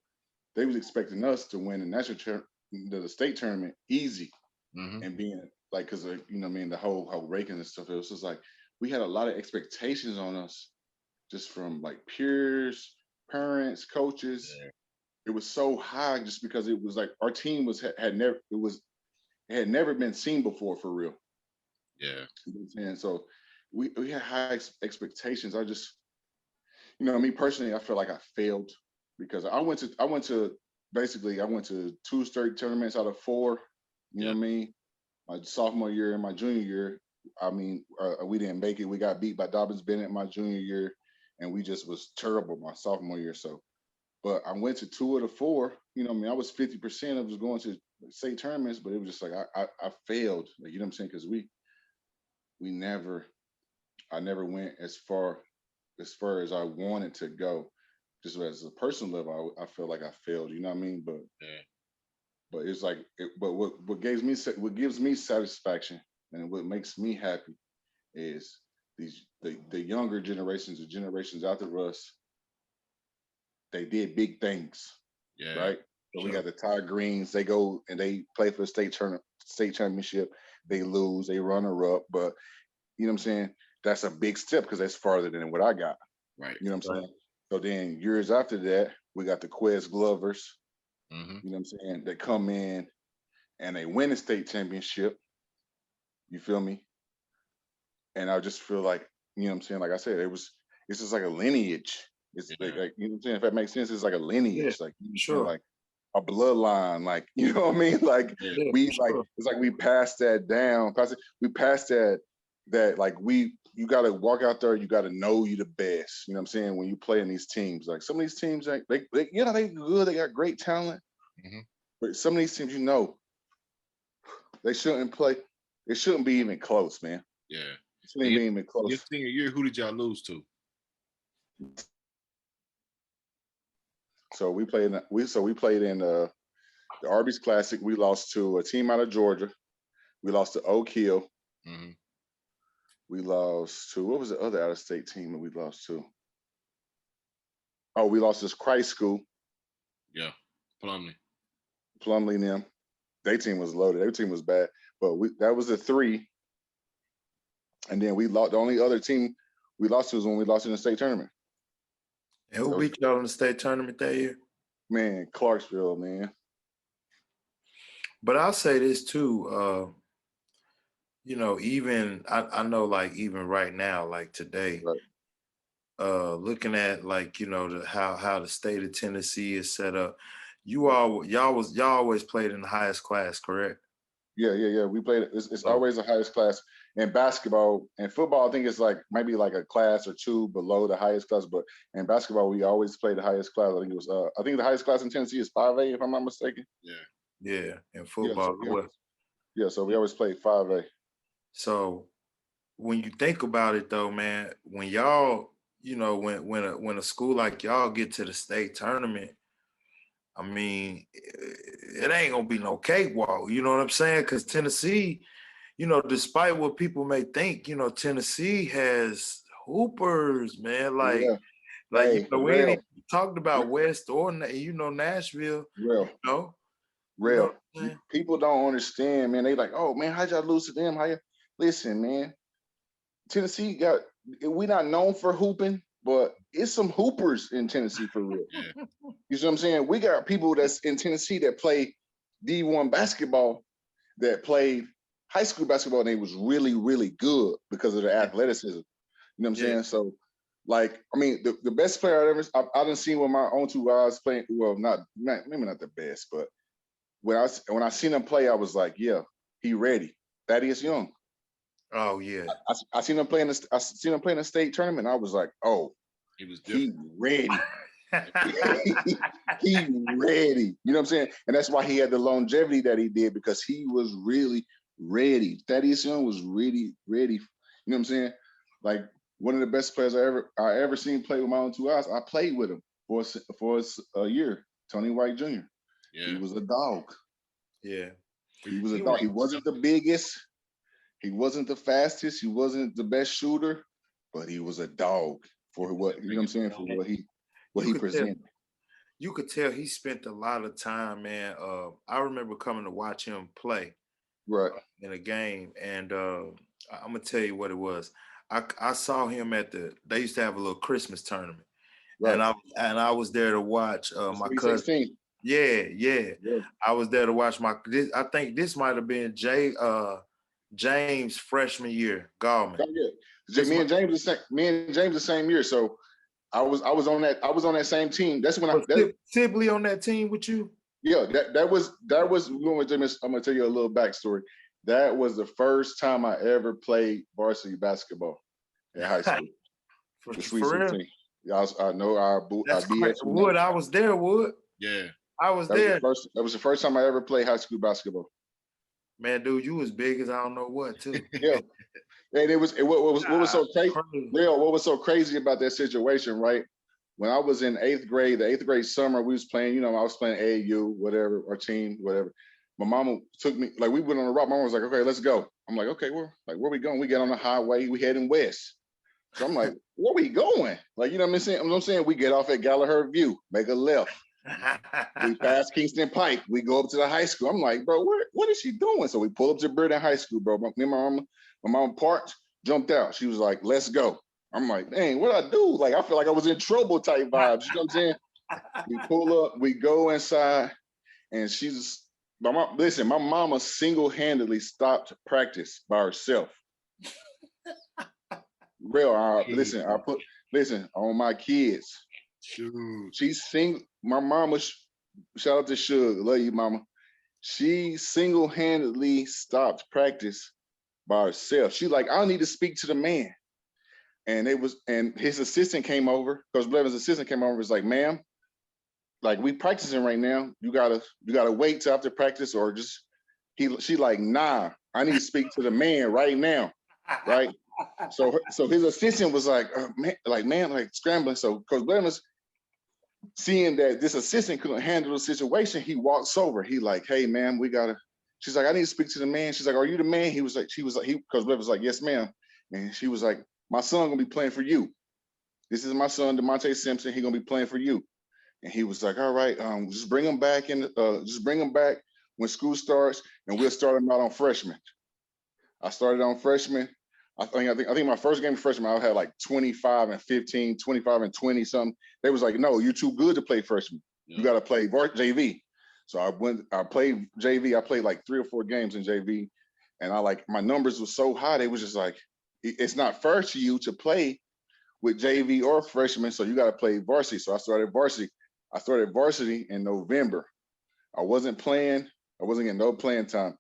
they was expecting us to win the state tournament easy. Mm-hmm. And being like, because you know what I mean, the whole ranking and stuff. It was just like we had a lot of expectations on us, just from like peers, parents, coaches. Yeah. It was so high just because it was like our team had never been seen before, for real. Yeah. You know what I'm saying? So we had high expectations. I just, you know, me personally, I feel like I failed because I went to 2 state tournaments out of 4. You know what I mean? My sophomore year and my junior year, I mean, we didn't make it. We got beat by Dobbins Bennett my junior year, and we just was terrible my sophomore year. So, but I went to 2 of the 4. You know what I mean? I was 50% of was going to state tournaments, but it was just like I failed. Like, you know what I'm saying? Because I never went as far as I wanted to go. Just as a personal level, I feel like I failed. You know what I mean? But but it's like, but what gives me satisfaction and what makes me happy is the younger generations, the generations after us. They did big things, right? So we got the Ty Greens. They go and they play for the state championship. They lose, they runner up, but you know what I'm saying? That's a big step because that's farther than what I got. Right. You know what I'm saying? So then years after that, we got the Quest Glovers. Mm-hmm. You know what I'm saying? They come in and they win the state championship. You feel me? And I just feel like, you know what I'm saying? Like I said, it's just like a lineage. It's like, you know what I'm saying? If that makes sense, it's like a lineage, like sure, like a bloodline, like, you know what I mean? Like it's like we passed that down. We passed that like we you got to walk out there. You got to know you the best. You know what I'm saying? When you play in these teams, like some of these teams, like they good. They got great talent. But some of these teams, they shouldn't play. It shouldn't be even close, man. Yeah. It shouldn't be even close. Your senior year, who did y'all lose to? So we played in the Arby's Classic. We lost to a team out of Georgia. We lost to Oak Hill. We lost to, what was the other out-of-state team that we lost to? Oh, we lost to Christ School. Yeah, Plumlee and them. Their team was loaded. Their team was bad. But that was the 3. And then we lost. The only other team we lost to was when we lost in the state tournament. And who beat y'all in the state tournament that year? Man, Clarksville, man. But I'll say this too, even I know, like, even right now, like today, looking at, like, how the state of Tennessee is set up, y'all always played in the highest class, correct? Yeah. We played. It's always the highest class in basketball. And football, I think it's like maybe like a class or 2 below the highest class. But in basketball, we always play the highest class. I think it was. I think the highest class in Tennessee is 5A, if I'm not mistaken. Yeah. And football, so we always played 5A. So when you think about it, though, man, when y'all, when a school like y'all get to the state tournament, I mean, it ain't gonna be no cakewalk. You know what I'm saying? Because Tennessee, despite what people may think, Tennessee has hoopers, man. Like, we ain't even talked about West or Nashville. Real. People don't understand, man. They like, oh man, how'd y'all lose to them? Listen, man. Tennessee we not known for hooping, but it's some hoopers in Tennessee for real. You see what I'm saying? We got people that's in Tennessee that play D1 basketball, that played high school basketball, and they was really, really good because of their athleticism. You know what I'm saying? So, like, I mean, the best player I done seen with my own 2 eyes playing. Well, maybe not the best, but when I seen him play, I was like, yeah, he ready. Thaddeus Young. Oh yeah. I seen him play in the state tournament. And I was like, oh, he ready. He ready. You know what I'm saying? And that's why he had the longevity that he did, because he was really ready. Thaddeus Young was really ready. You know what I'm saying? Like, one of the best players I ever seen play with my own 2 eyes. I played with him for a year. Tony White Jr. He was a dog. Yeah. He was a dog. He wasn't the biggest. He wasn't the fastest. He wasn't the best shooter, but he was a dog for what, you know what I'm saying, for what he presented. You could tell he spent a lot of time, man. I remember coming to watch him play in a game, and I'm gonna tell you what it was. I saw him they used to have a little Christmas tournament, and I was there to watch my cousin. Yeah. I was there to watch I think this might have been James' freshman year, Gallman. Me and James the same year. So I was on that same team. That's when Sibley on that team with you. Yeah, that was I'm gonna tell you a little backstory. That was the first time I ever played varsity basketball in high school. For real? Yeah, I know our Wood. I was there, Wood. Yeah, I was there. That was the first time I ever played high school basketball. Man, dude, you was big as I don't know what, too. Yeah. And what was so crazy, Leo, what was so crazy about that situation, right? When I was in 8th grade, the 8th grade summer, we was playing, I was playing AAU, whatever, our team, whatever. My mama took me, like, we went on a route. My mama was like, okay, let's go. I'm like, okay, where we going? We get on the highway, we heading west. So I'm like, where we going? Like, you know what I'm saying? We get off at Gallagher View, make a left. We pass Kingston Pike. We go up to the high school. I'm like, bro, what is she doing? So we pull up to Burden High School, bro. Me and my mom parked, jumped out. She was like, let's go. I'm like, dang, what I do? Like, I feel like I was in trouble type vibes. You know what I'm saying? We pull up, we go inside, and my mama single-handedly stopped practice by herself. Real, listen, on my kids. Shoot. My mama, shout out to Suge, love you, mama. She single-handedly stopped practice by herself. She like, I need to speak to the man. And his assistant came over, Coach Blevins' assistant came over and was like, ma'am, like we practicing right now. You gotta wait till after practice or just she like, nah, I need to speak to the man right now. Right. So his assistant was like, man, like scrambling. So Coach Blevins, seeing that this assistant couldn't handle the situation, he walks over. He like, hey man, she's like, I need to speak to the man. She's like, are you the man? Coach Blevins was like, yes, ma'am. And she was like, my son gonna be playing for you. This is my son, DeMonte Simpson. He gonna be playing for you. And he was like, all right, just bring him back when school starts, and we'll start him out on freshman. I started on freshman. I think my first game of freshman, I had like 25 and 15, 25 and 20 something. They was like, no, you're too good to play freshman. Yeah. You got to play JV. So I played JV. I played like 3 or 4 games in JV, and my numbers were so high. They was just like, it's not fair to you to play with JV or freshman, so you got to play varsity. So I started varsity in November. I wasn't playing. I wasn't getting no playing time.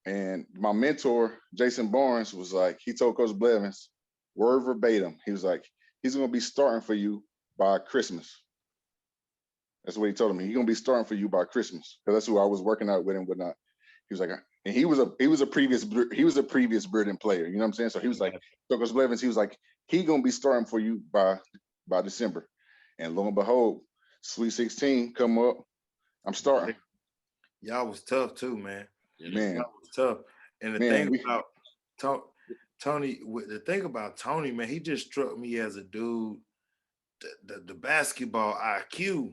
And my mentor, Jason Barnes, was like, he told Coach Blevins, word verbatim, he was like, he's going to be starting for you by Christmas. That's what he told me. He's going to be starting for you by Christmas. Because that's who I was working out with and whatnot. He was like, and he was a previous Burden player. You know what I'm saying? So he was like, so Coach Blevins, he was like, he going to be starting for you by December. And lo and behold, Sweet 16 come up. I'm starting. Y'all was tough too, man. Man, Y'all was tough. And the thing about Tony, the thing about Tony, man, he just struck me as a dude. The basketball IQ.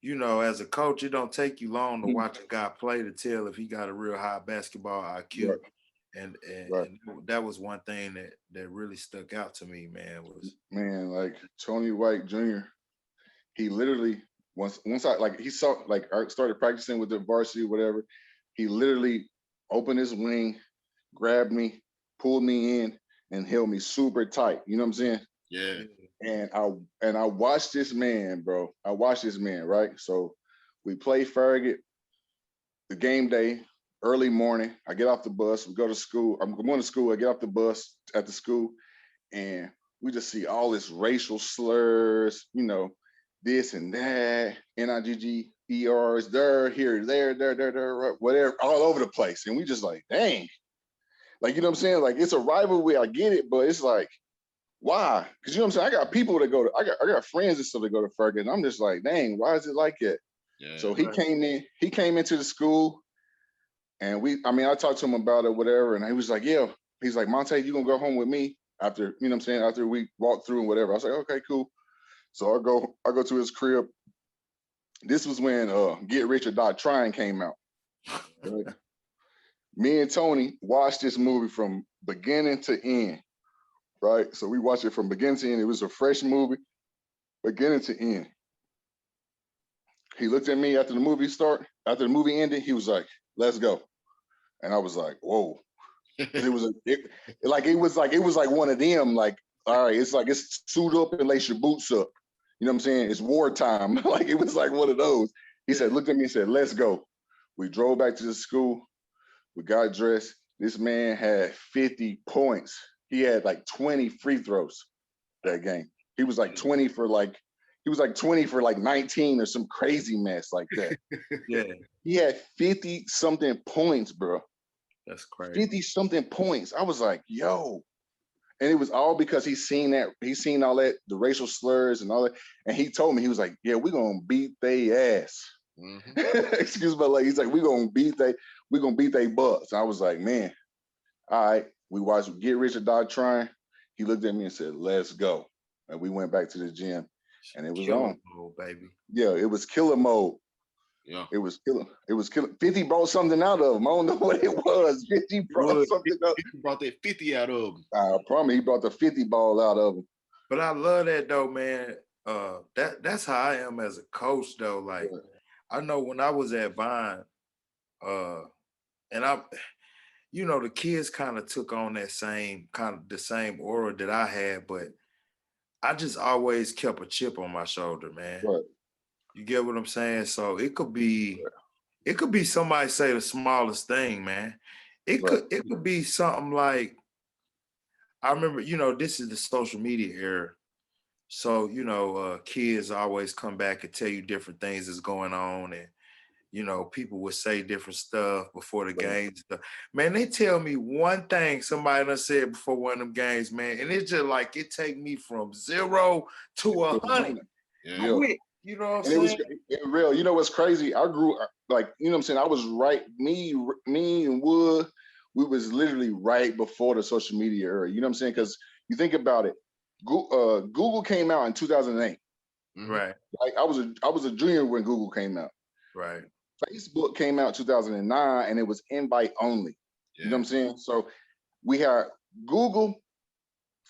You know, as a coach, it don't take you long to watch a guy play to tell if he got a real high basketball IQ. Right. And that was one thing that really stuck out to me, man. Like Tony White Jr. He literally once I started practicing with the varsity, whatever. He literally opened his wing, grabbed me, pulled me in, and held me super tight. You know what I'm saying? Yeah. And I watched this man, bro. I watched this man, right? So we play Farragut, the game day, early morning. I get off the bus, we go to school. I'm going to school, I get off the bus at the school, and we just see all this racial slurs, you know, this and that, NIGGERs, there, here, there, whatever, all over the place. And we just like, dang. Like, you know what I'm saying? Like, it's a rivalry, I get it, but it's like, why? Because you know what I'm saying? I got people that I got friends and stuff that go to Ferguson. And I'm just like, dang, why is it like that? Yeah, so he came into the school, and I talked to him about it, whatever, and he was like, yeah. He's like, Monte, you gonna go home with me after, you know what I'm saying, after we walk through and whatever. I was like, okay, cool. So I go to his crib. This was when Get Rich or Die Trying came out. Right? Me and Tony watched this movie from beginning to end. Right? So we watched it from beginning to end. It was a fresh movie, beginning to end. He looked at me after the movie ended, he was like, let's go. And I was like, whoa. It was like one of them, like, all right, it's suit up and lace your boots up. You know what I'm saying? It's wartime. Like, it was like one of those. He said, looked at me and said, let's go. We drove back to the school. We got dressed. This man had 50 points. He had like 20 free throws that game. He was like 20 for like 19 or some crazy mess like that. Yeah. He had 50 something points, bro. That's crazy. 50 something points. I was like, yo. And it was all because he's seen all that, the racial slurs and all that. And he told me, he was like, yeah, we're gonna beat they ass. Mm-hmm. Excuse my language. He's like, we're gonna beat they butts. I was like, man, all right. We watched Get Rich or Die Trying. He looked at me and said, let's go. And we went back to the gym, and it was killer on. Mode, baby. Yeah, it was killer mode. Yeah. It was killer. 50 brought something out of him. I don't know what it was. 50 brought something out. He brought that 50 out of him. I promise he brought the 50 ball out of him. But I love that though, man. That's how I am as a coach though. Like, yeah. I know when I was at Vine, and you know, the kids kind of took on that same aura that I had, but I just always kept a chip on my shoulder, man. Right. You get what I'm saying? So it could be somebody say the smallest thing, man. It could be something like, I remember, this is the social media era. So, kids always come back and tell you different things that's going on. And, people would say different stuff before the games. Man, they tell me one thing somebody done said before one of them games, man. And it's just like, it take me from 0 to 100. Yeah. Quick, you know what I'm And it was saying? real. You know what's crazy? I grew like, you know what I'm saying? I was right. Me and Wood, we was literally right before the social media era. You know what I'm saying? Because you think about it, Google came out in 2008. Right. Like I was a junior when Google came out. Right. Facebook came out 2009 and it was invite only. Yeah. You know what I'm saying? So we had Google,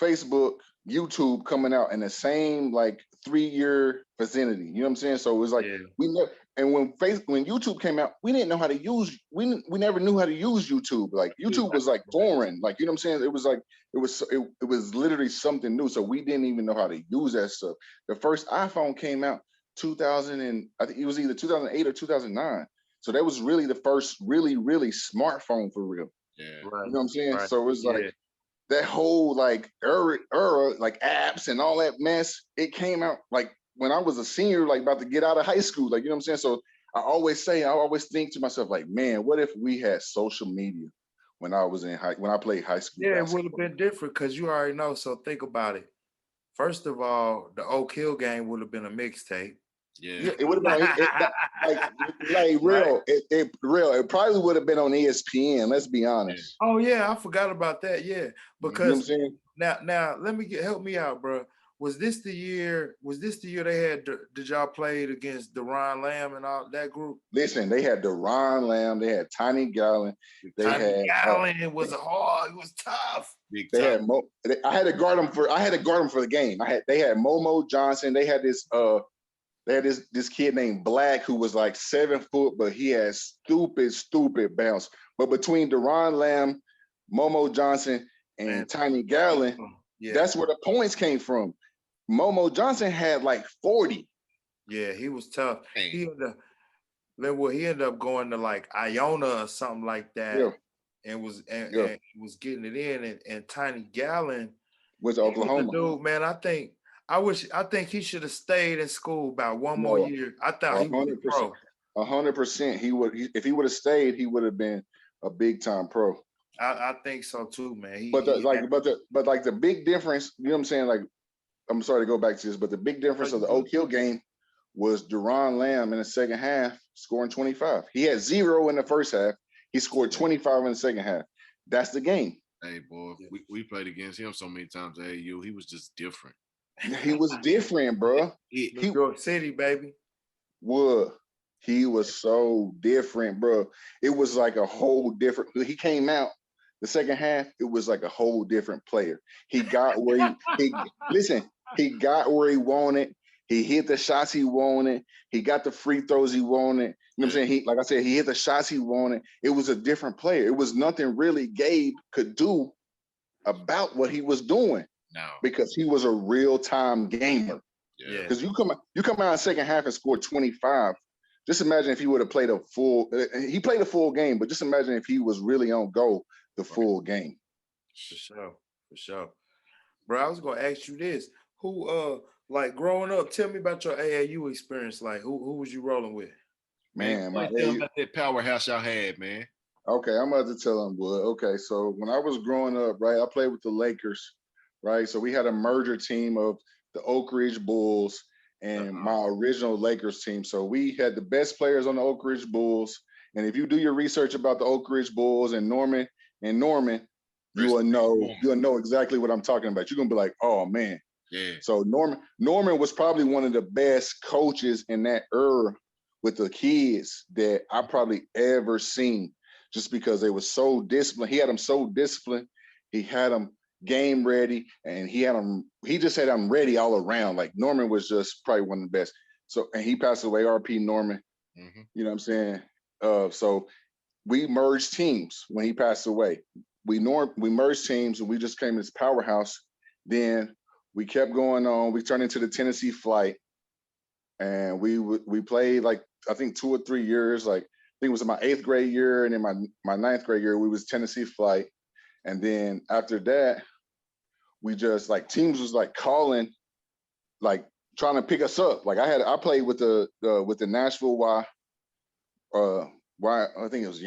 Facebook, YouTube coming out in the same like 3-year vicinity. You know what I'm saying? So it was like we never. And when YouTube came out, we didn't know how to use. We never knew how to use YouTube. Like YouTube was like foreign. Like, you know what I'm saying? It was like it was literally something new. So we didn't even know how to use that stuff. The first iPhone came out 2000 and I think it was either 2008 or 2009. So that was really the first really smartphone for real. Yeah. Right. You know what I'm saying? Right. So it was like that whole like era, like apps and all that mess, it came out like when I was a senior, like about to get out of high school, like, you know what I'm saying? So I always think to myself, like, man, what if we had social media when I was when I played high school? Yeah, it would have been different because you already know. So think about it. First of all, the Oak Hill game would have been a mixtape. Yeah. It would have been like real. Right. It probably would have been on ESPN. Let's be honest. Oh yeah, I forgot about that. Yeah, because you know what I'm saying? now let me help me out, bro. Was this the year they had? Did y'all play against Darren Lamb and all that group? Listen, they had Darren Lamb. They had Tiny Gallon. Gallon was hard. It was tough. They had I had to guard them for the game. They had Momo Johnson. They had this this kid named Black who was like 7 foot, but he had stupid bounce. But between Darren Lamb, Momo Johnson, and Tiny Gallon, that's where the points came from. Momo Johnson had like 40. Yeah, he was tough. He ended up going to like Iona or something like that. Yeah. And was getting it in, and Tiny Gallon was Oklahoma. Dude, man, I think he should have stayed in school about one more year. I thought he was a pro. 100%. If he would have stayed, he would have been a big time pro. I think so too, man. But the big difference, you know what I'm saying? Like, I'm sorry to go back to this, but the big difference of the Oak Hill game was Darren Lamb in the second half scoring 25. He had 0 in the first half. He scored 25 in the second half. That's the game. Hey, boy, we played against him so many times at AU. He was just different. He was different, bro. New York City, baby. He was so different, bro. It was like a whole different. He came out the second half. It was like a whole different player. He got where he got where he wanted. He hit the shots he wanted. He got the free throws he wanted. You know what I'm saying? He hit the shots he wanted. It was a different player. It was nothing really Gabe could do about what he was doing. No. Because he was a real-time gamer. Yeah. Because you come out in the second half and scored 25. Just imagine if he would have played he played a full game, but just imagine if he was really on go the full game. For sure. Bro, I was gonna ask you this. Who like growing up, tell me about your AAU experience. Like who was you rolling with? Man, tell me about that powerhouse y'all had, man. Okay, I'm about to tell him, Wood. Okay, so when I was growing up, right, I played with the Lakers, right? So we had a merger team of the Oak Ridge Bulls and my original Lakers team. So we had the best players on the Oak Ridge Bulls. And if you do your research about the Oak Ridge Bulls and Norman, you will know exactly what I'm talking about. You're gonna be like, oh man. Yeah. So Norman was probably one of the best coaches in that era with the kids that I probably ever seen, just because they were so disciplined. He had them so disciplined. He had them game ready, and he just had them ready all around. Like Norman was just probably one of the best. So, and he passed away, RP Norman. Mm-hmm. You know what I'm saying? So we merged teams when he passed away. We merged teams and we just came this powerhouse. Then we kept going on. We turned into the Tennessee Flight, and we played like I think 2 or 3 years. Like I think it was in my 8th grade year, and in my 9th grade year we was Tennessee Flight. And then after that, we just like teams was like calling, like trying to pick us up. Like I played with the Nashville I think it was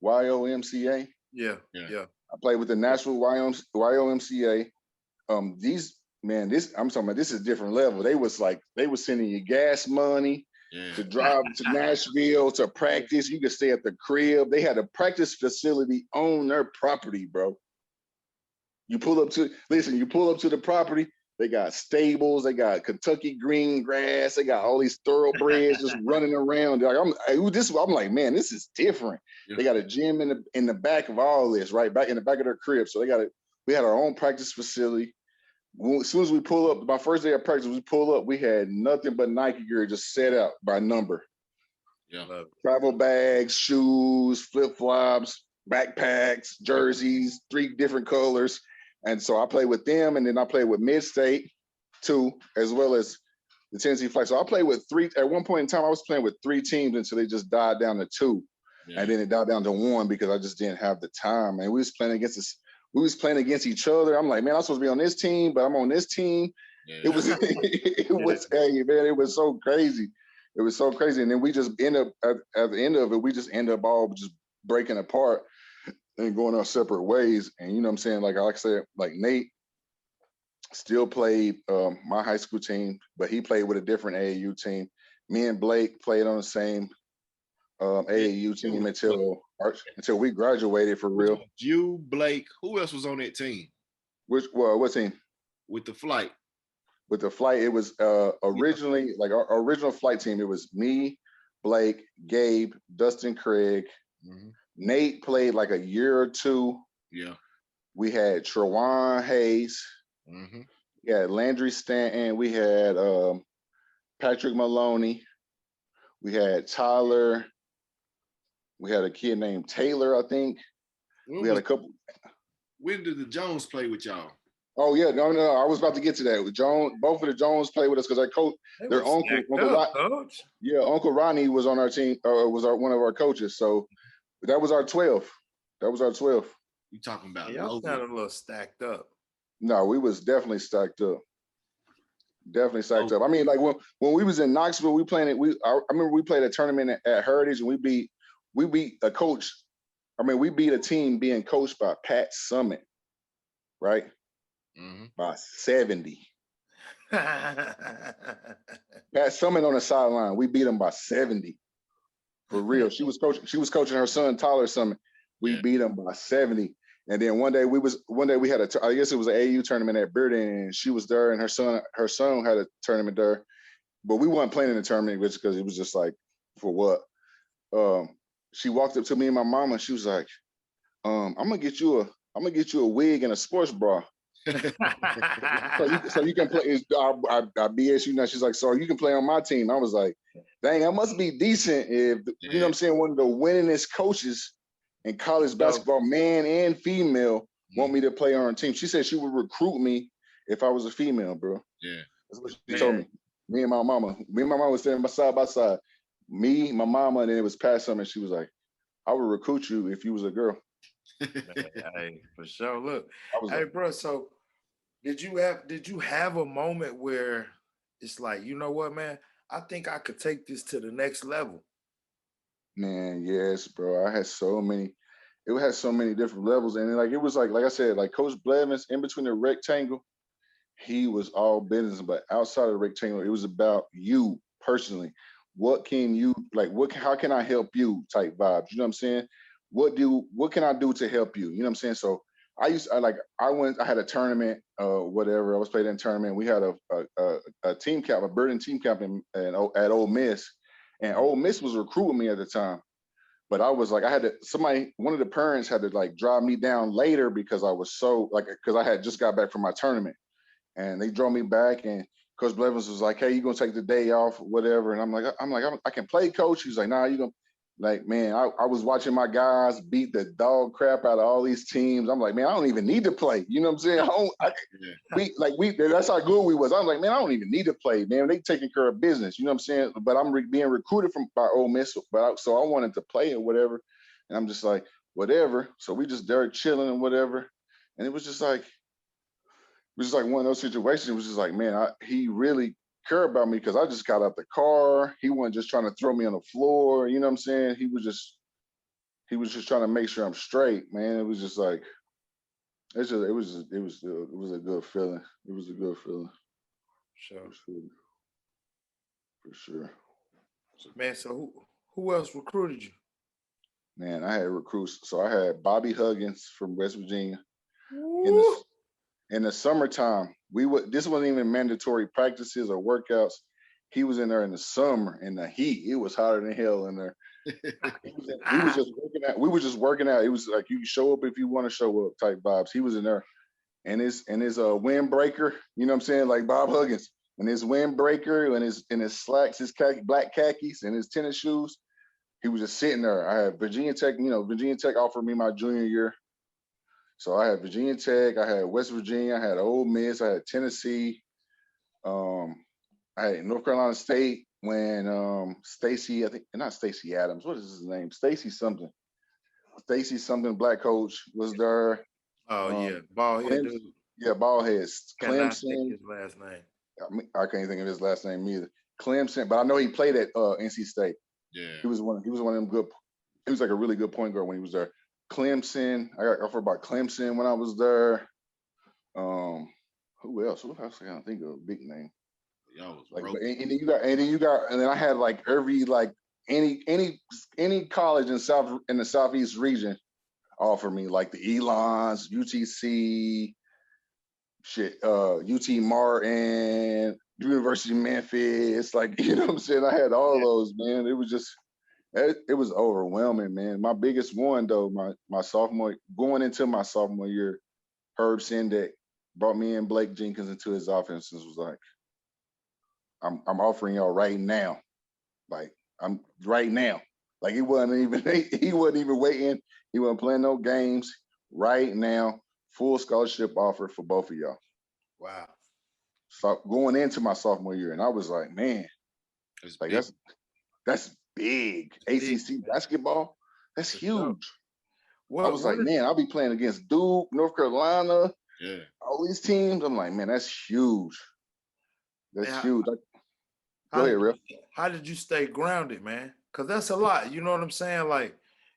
YMCA. Yeah. I played with the Nashville YMCA. I'm talking about, this is a different level. They was sending you gas money to drive to Nashville to practice. You could stay at the crib. They had a practice facility on their property, bro. You pull up to the property, they got stables, they got Kentucky green grass, they got all these thoroughbreds just running around. Like I'm like, man, this is different. Yeah. They got a gym in the back of all this, right? Back in the back of their crib. So we had our own practice facility. As soon as we pull up, my first day of practice, we pull up, we had nothing but Nike gear just set out by number. Yeah. Travel bags, shoes, flip-flops, backpacks, jerseys, 3 different colors. And so I played with them, and then I played with Mid-State too, as well as the Tennessee Flight. So I played with 3. At one point in time, I was playing with 3 teams until they just died down to 2. Yeah. And then it died down to 1 because I just didn't have the time. And we was playing against each other. I'm like, man, I'm supposed to be on this team, but I'm on this team. Yeah. It was hey, man, it was so crazy. It was so crazy. And then we just end up at the end of it, we just end up all just breaking apart and going our separate ways. And you know what I'm saying? Like I said, like Nate still played my high school team, but he played with a different AAU team. Me and Blake played on the same AAU team until we graduated for real. You, Blake, who else was on that team? What team? With the Flight. With the Flight, it was originally like our original Flight team. It was me, Blake, Gabe, Dustin Craig. Mm-hmm. Nate played like a year or 2. Yeah. We had Trawan Hayes. Mm-hmm. We had Landry Stanton. We had Patrick Maloney. We had Tyler. We had a kid named Taylor, I think. We had a couple. When did the Jones play with y'all? Oh yeah, no, I was about to get to that. Both of the Jones played with us because their uncle, Uncle Ronnie was on our team. Was one of our coaches. So that was our 12. You talking about? Y'all got a little stacked up. No, we was definitely stacked up. I mean, like when we was in Knoxville, I remember we played a tournament at Heritage, and we beat a coach. I mean, we beat a team being coached by Pat Summit, right? Mm-hmm. By 70. Pat Summit on the sideline. We beat him by 70. For real. She was coaching her son, Tyler Summit. We beat him by 70. And then one day we had I guess it was an AU tournament at Bearden, and she was there, and her son had a tournament there. But we weren't playing in the tournament because it was just like, for what? She walked up to me and my mama, and she was like, I'm gonna get you a wig and a sports bra. so you can play. I BS you now. She's like, so you can play on my team. I was like, dang, I must be decent if you know what I'm saying. One of the winningest coaches in college basketball, man and female, want me to play on her team. She said she would recruit me if I was a female, bro. Yeah, that's what she told me. Me and my mama was standing side by side. Me, my mama, and then it was Pat Summit. She was like, I would recruit you if you was a girl. Hey, for sure. Look, hey, bro. So, did you have a moment where it's like, you know what, man? I think I could take this to the next level. Man, yes, bro. I had so many. It had so many different levels, and like it was like I said, like Coach Blevins in between the rectangle, he was all business. But outside of the rectangle, it was about you personally. What can you like? How can I help you? Type vibes. You know what I'm saying? What can I do to help you? You know what I'm saying? So I had a tournament, whatever. I was playing in a tournament. We had a team camp, a Burden team camp at Ole Miss, and Ole Miss was recruiting me at the time. But I was like, one of the parents had to like drive me down later because I was because I had just got back from my tournament, and they drove me back, and Coach Blevins was like, hey, you gonna take the day off, whatever. And I'm like, I can play, coach. He's like, nah, you gonna. Like, man, I was watching my guys beat the dog crap out of all these teams. I'm like, man, I don't even need to play. You know what I'm saying? That's how good we was. I'm like, man, I don't even need to play, man. They taking care of business. You know what I'm saying? But I'm being recruited by Ole Miss, so I wanted to play or whatever. And I'm just like, whatever. So we just there chilling and whatever. And it was just like, was just like one of those situations. It was just like, man, he really cared about me because I just got out the car. He wasn't just trying to throw me on the floor. You know what I'm saying? He was just trying to make sure I'm straight, man. It was just like, it was a good feeling. It was a good feeling. Sure. For sure. Man, so who else recruited you? Man, I had recruits. So I had Bobby Huggins from West Virginia. In the summertime, this wasn't even mandatory practices or workouts. He was in there in the summer in the heat. It was hotter than hell in there. We was just working out. We were just working out. It was like you show up if you want to show up type vibes. He was in there, and his windbreaker. You know what I'm saying? Like Bob Huggins, and his windbreaker and his slacks, his black khakis, and his tennis shoes. He was just sitting there. I had Virginia Tech. You know, Virginia Tech offered me my junior year. So I had Virginia Tech, I had West Virginia, I had Ole Miss, I had Tennessee, I had North Carolina State when Stacy, I think not Stacy Adams, what is his name? Stacy something, black coach was there. Oh yeah, bald head dude. Yeah, bald heads. Cannot think his last name. I can't think of his last name either. Clemson, but I know he played at NC State. Yeah, he was one of them good. He was like a really good point guard when he was there. Clemson, I got offered by Clemson when I was there. Who else? Who else I can't think of a big name? Y'all was like, broke. and then I had like every like any college in the Southeast region offered me, like the Elons, UTC, UT Martin, University of Memphis. Like, you know what I'm saying? I had all those, man. It was just. It was overwhelming, man. My biggest one, though, my sophomore, going into my sophomore year, Herb Sendek brought me and Blake Jenkins into his offense and was like, I'm offering y'all right now. Like, I'm right now. Like, he wasn't even waiting. He wasn't playing no games. Right now, full scholarship offer for both of y'all. Wow. So going into my sophomore year, and I was like, man, that's big. ACC basketball, that's huge. I was like, man, I'll be playing against Duke, North Carolina, all these teams. I'm like, man, that's huge. That's huge. Go ahead, Real. How did you stay grounded, man? Because that's a lot. You know what I'm saying? Like,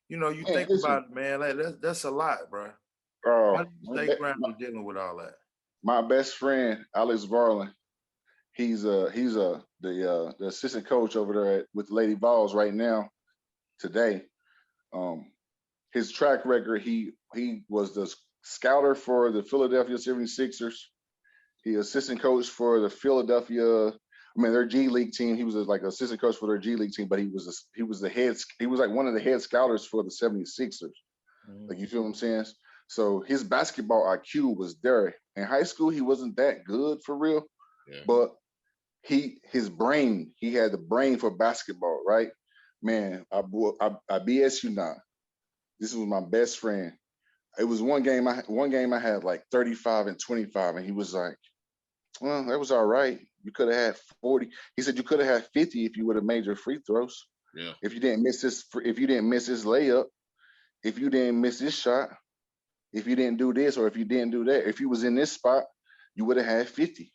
you know, you think about it, man. Like that's a lot, bro. How did you stay grounded dealing with all that? My best friend, Alex Varlin, he's the assistant coach over there with Lady Vols right now. Today, his track record, he was the scouter for the Philadelphia 76ers. He assistant coach for the their G League team. He was like assistant coach for their G League team, but he was like one of the head scouters for the 76ers. Like, you feel what I'm saying? So his basketball IQ was there. In high school, he wasn't that good for real, but he had the brain for basketball, right? Man, I BS you not. This was my best friend. It was one game I had like 35 and 25, and he was like, well, that was all right. You could have had 40. He said you could have had 50 if you would have made your free throws. Yeah. If you didn't miss this layup, if you didn't miss this shot, if you didn't do this or if you didn't do that, if you was in this spot, you would have had 50.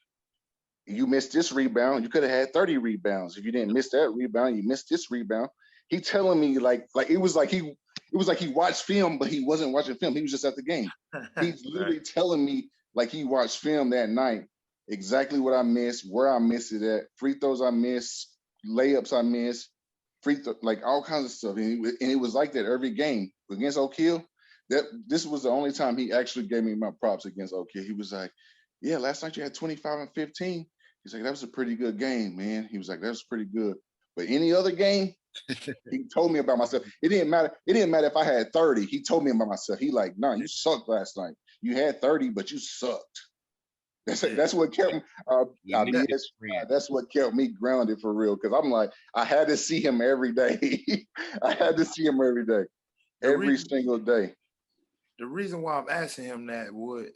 You missed this rebound, you could have had 30 rebounds. If you didn't miss that rebound, you missed this rebound. He telling me like it was like he watched film, but he wasn't watching film. He was just at the game. He's literally telling me like he watched film that night, exactly what I missed, where I missed it at, free throws I missed, layups I missed, like all kinds of stuff. And it was like that every game. Against Oak Hill, this was the only time he actually gave me my props against Oak Hill. He was like, yeah, last night you had 25 and 15. He's like, that was a pretty good game, man. He was like, that was pretty good. But any other game, he told me about myself. It didn't matter. It didn't matter if I had 30. He told me about myself. He like, nah, you sucked last night. You had 30, but you sucked. That's what kept me. That's what kept me grounded for real. Because I'm like, I had to see him every day. I had to see him every day, every single day. The reason why I'm asking him that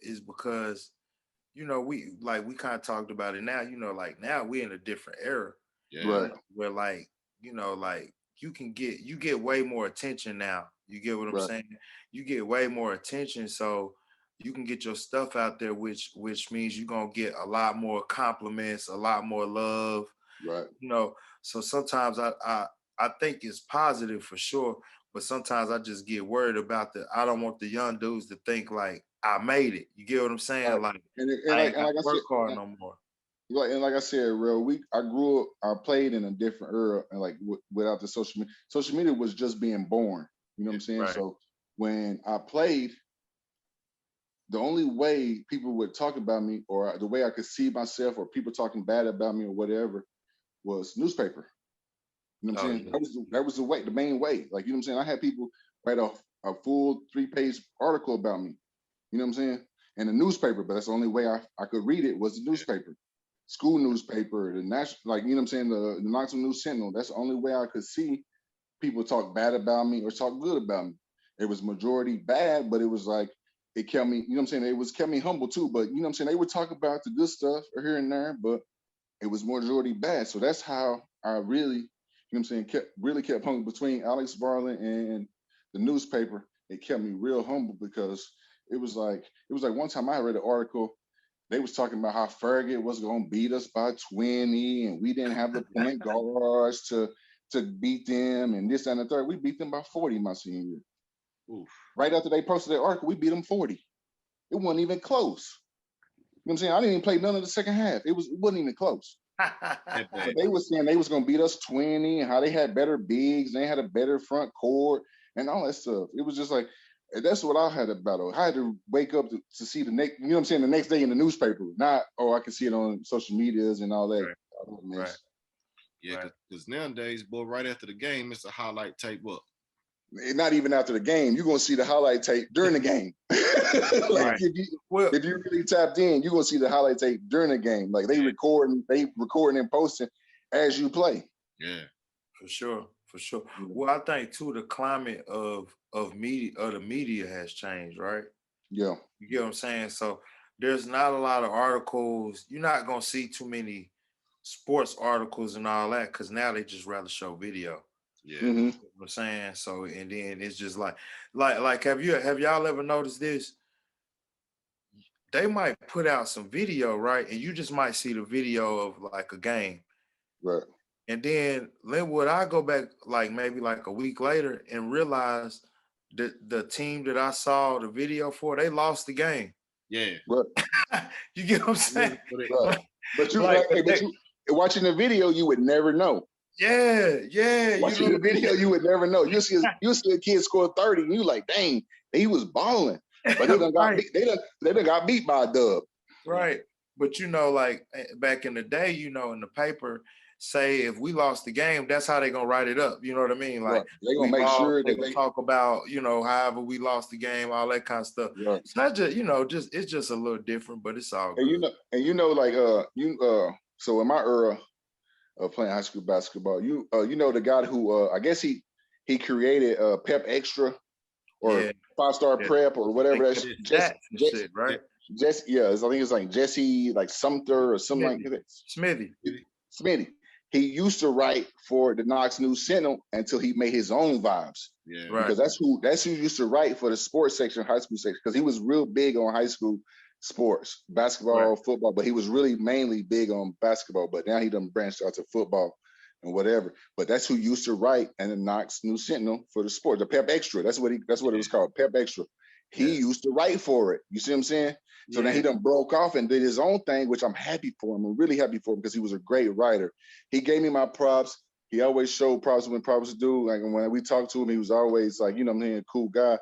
is because, you know, we kind of talked about it now. You know, like now we're in a different era, right? Where like, you know, like you get way more attention now. You get what I'm saying? You get way more attention. So, you can get your stuff out there, which means you're gonna get a lot more compliments, a lot more love. Right. You know, so sometimes I think it's positive for sure, but sometimes I just get worried about I don't want the young dudes to think like I made it. You get what I'm saying? Right. Like And I ain't got like to I work said, hard no more. like I said, I grew up, I played in a different era, and like without the social media was just being born. You know what I'm saying? Right. So when I played, the only way people would talk about me, or the way I could see myself, or people talking bad about me or whatever, was newspaper. You know what I'm saying? Yeah. That was the main way. Like, you know what I'm saying? I had people write a full 3-page article about me. You know what I'm saying? In the newspaper, but that's the only way I could read it was the newspaper. School newspaper, the national, like, you know what I'm saying, the Knoxville News Sentinel. That's the only way I could see people talk bad about me or talk good about me. It was majority bad, but it was like, it kept me, you know what I'm saying? It kept me humble too, but you know what I'm saying? They would talk about the good stuff or here and there, but it was majority bad. So that's how I really, you know what I'm saying, kept humble between Alex Varlin and the newspaper. It kept me real humble because it was like one time I read an article. They was talking about how Fergie was going to beat us by 20, and we didn't have the point guards to beat them, and this and the third. We beat them by 40 my senior year. Oof. Right after they posted their article, we beat them 40. It wasn't even close. You know what I'm saying? I didn't even play none of the second half. It wasn't even close. But they were saying they was going to beat us 20, and how they had better bigs, they had a better front court, and all that stuff. It was just like, that's what I had about it. I had to wake up to see the next, you know what I'm saying, the next day in the newspaper, not, I can see it on social medias and all that. Right. Yeah, because nowadays, boy, right after the game, it's a highlight tape up. Not even after the game. You're going to see the highlight tape during the game. Like, if you really tapped in, you're going to see the highlight tape during the game. Like, they recording and posting as you play. Yeah, for sure. Well, I think too the climate of the media has changed, right? Yeah. You get what I'm saying? So there's not a lot of articles. You're not gonna see too many sports articles and all that because now they just rather show video. Yeah. Mm-hmm. You know what I'm saying? So and then it's just like have y'all ever noticed this? They might put out some video, right? And you just might see the video of like a game. Right. And then Linwood, I go back maybe a week later and realize that the team that I saw the video for, they lost the game. Yeah. Right. You get what I'm saying? Right. But watching the video, you would never know. Yeah. Watching the video, you would never know. You'll see a kid score 30, and you like, dang, he was balling. But they done got beat. They done got beat by a dub. Right. But back in the day, in the paper, say if we lost the game, that's how they gonna write it up. You know what I mean? Like they gonna make sure that they talk about, however we lost the game, all that kind of stuff. Right. It's not just, it's just a little different, but it's all good. So in my era of playing high school basketball, the guy who I guess he created Pep Extra or 5-star prep or whatever that's shit, right? I think it's like Jesse Sumter or something like that. Smitty. He used to write for the Knox News Sentinel until he made his own vibes. Yeah, right. Because that's who used to write for the sports section, high school section, because he was real big on high school sports, basketball, football, but he was really mainly big on basketball. But now he done branched out to football and whatever. But that's who used to write in the Knox News Sentinel for the sport, the Pep Extra. That's what it was called, Pep Extra. He used to write for it. You see what I'm saying? So then he done broke off and did his own thing, which I'm happy for him. I'm really happy for him because he was a great writer. He gave me my props. He always showed props when props was due. Like when we talked to him, he was always like, I'm saying, a cool guy.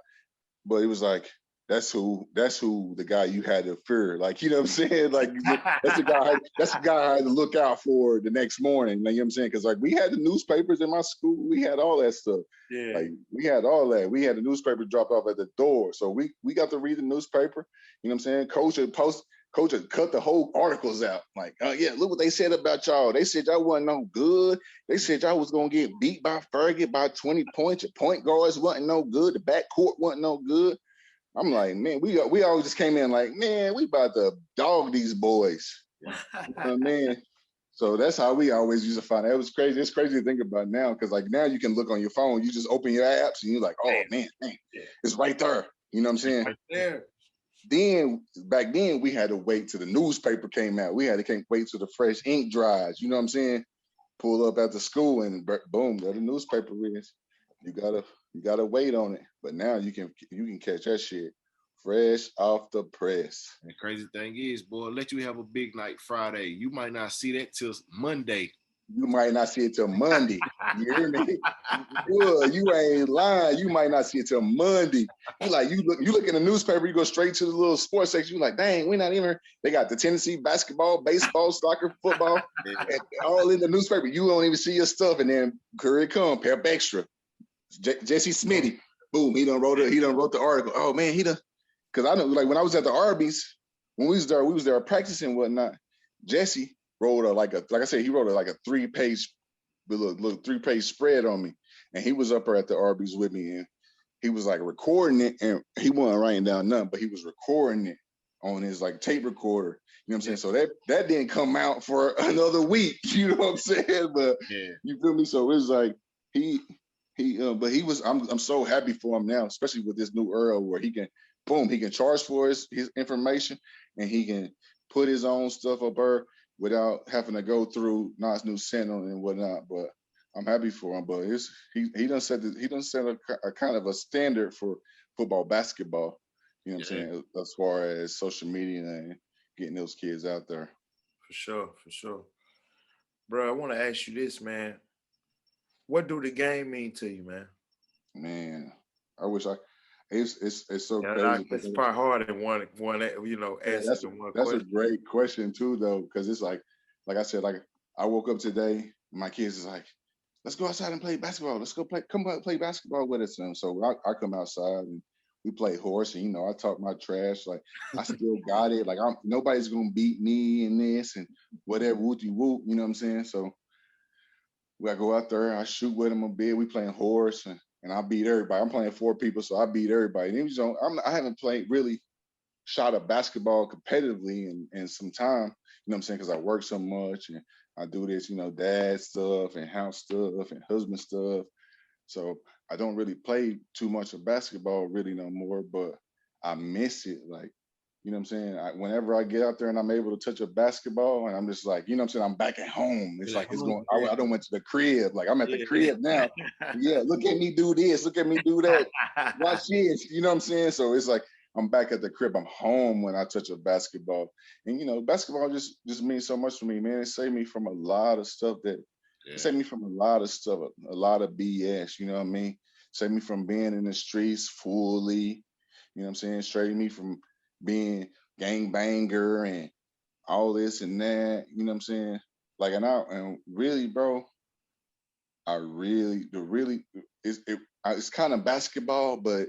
But it was like, that's who the guy you had to fear. Like, you know what I'm saying? Like that's the guy I had to look out for the next morning. You know what I'm saying? Because we had the newspapers in my school. We had all that stuff. Yeah. Like we had all that. We had the newspaper drop off at the door. So we got to read the newspaper. You know what I'm saying? Coach had cut the whole articles out. Like, look what they said about y'all. They said y'all wasn't no good. They said y'all was gonna get beat by Fergie by 20 points. Your point guards wasn't no good. The backcourt wasn't no good. I'm like, man, we all just came in like, man, we about to dog these boys. You know what I mean? So that's how we always used to find it. It was crazy. It's crazy to think about now because now you can look on your phone. You just open your apps and you're like, oh man, it's right there. You know what I'm saying? Right there. then back then we had to wait till the newspaper came out. We had to can't wait till the fresh ink dries. You know what I'm saying? Pull up after school and boom, there the newspaper is. You gotta wait on it. But now you can catch that shit fresh off the press. And the crazy thing is, boy, let you have a big night Friday. You might not see that till Monday. You might not see it till Monday. You hear me? Good, you ain't lying. You might not see it till Monday. You look in the newspaper, you go straight to the little sports section. You like, dang, we're not even. They got the Tennessee basketball, baseball, soccer, football, and all in the newspaper. You don't even see your stuff, and then here it come, Pep Extra, Jesse Smitty, boom, he done wrote the article. Oh man, he done. Because I know, like when I was at the Arby's, when we was there practicing and whatnot. Jesse wrote like I said, he wrote like a 3-page, little 3-page spread on me, and he was up there at the Arby's with me, and he was like recording it, and he wasn't writing down nothing, but he was recording it on his like tape recorder. You know what I'm saying? So that didn't come out for another week. You know what I'm saying? But you feel me? So it was like but he was. I'm so happy for him now, especially with this new era where he can charge for his information, and he can put his own stuff up there without having to go through Nas New Center and whatnot. But I'm happy for him. But he done set a kind of a standard for football, basketball. You know what I'm saying? As far as social media and getting those kids out there. For sure. Bro, I want to ask you this, man. What do the game mean to you, man? Man, I wish it's so crazy. It's probably hard in one answer to one question. That's a great question too, though, because it's like I said, like I woke up today, my kids is like, let's go outside and play basketball. Let's go play basketball with us. And so I come outside and we play horse, and I talk my trash. Like I still got it. Like nobody's gonna beat me in this and whatever. Wooty whoop. You know what I'm saying? So I go out there, I shoot with them a bit. We playing horse and I beat everybody. I'm playing 4 people, so I beat everybody. And it was I haven't really shot a basketball competitively in some time. You know what I'm saying? Because I work so much and I do this, dad stuff and house stuff and husband stuff. So I don't really play too much of basketball really no more, but I miss it. Like, you know what I'm saying? Whenever I get out there and I'm able to touch a basketball, and I'm just like, you know what I'm saying? I'm back at home. It's like it's going. I don't went to the crib. Like I'm at the crib now. Yeah, look at me do this. Look at me do that. Watch this. You know what I'm saying? So it's like I'm back at the crib. I'm home when I touch a basketball, and basketball just means so much to me, man. It saved me from a lot of stuff it saved me from a lot of stuff, a lot of BS. You know what I mean? Saved me from being in the streets fully. You know what I'm saying? Straightened me from being gangbanger and all this and that, you know what I'm saying? Like, and really, bro, it's kind of basketball, but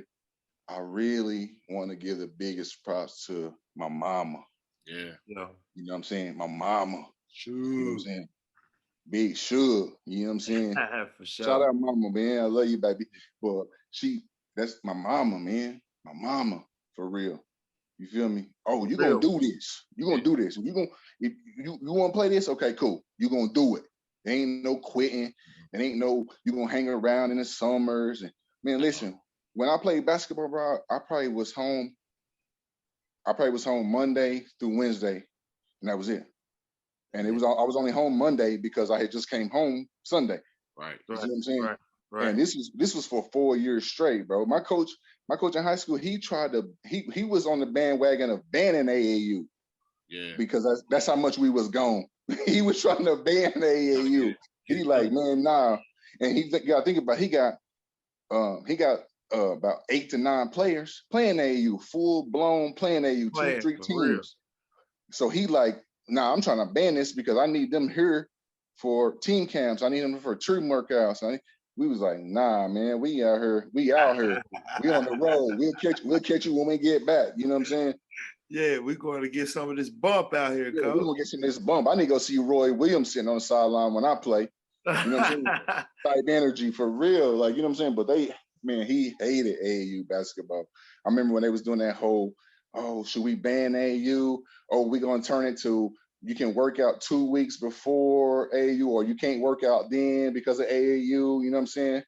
I really want to give the biggest props to my mama. Yeah. You know what I'm saying? My mama. Sure. You know what I'm saying? Big Suge, you know what I'm saying? For sure. Shout out mama, man. I love you, baby. But that's my mama, man. My mama, for real. You feel me? Oh, you're gonna do this. You're gonna do this. If you wanna play this, okay, cool. You're gonna do it. There ain't no quitting. There ain't no you gonna hang around in the summers. And man, listen, when I played basketball, bro, I probably was home Monday through Wednesday, and that was it. And I was only home Monday because I had just came home Sunday. Right. You know what I'm saying? Right. And this was for 4 years straight, bro. My coach in high school, he was on the bandwagon of banning AAU. Yeah. Because that's how much we was gone. He was trying to ban AAU. He like, man, nah. And he got about 8 to 9 players playing AAU, full blown playing AAU, 2-3 teams. Real. So he like, nah, I'm trying to ban this because I need them here for team camps. I need them for team workouts. We was like, nah, man, we out here. We on the road. We'll catch you when we get back. You know what I'm saying? Yeah, we're going to get some of this bump out here, Coach. We're going to get some of this bump. I need to go see Roy Williams sitting on the sideline when I play. You know what I'm saying? Type energy for real. Like, you know what I'm saying? But he hated AAU basketball. I remember when they was doing that whole, oh, should we ban AAU? Oh, we're going to turn it to you can work out 2 weeks before AAU, or you can't work out then because of AAU. You know what I'm saying?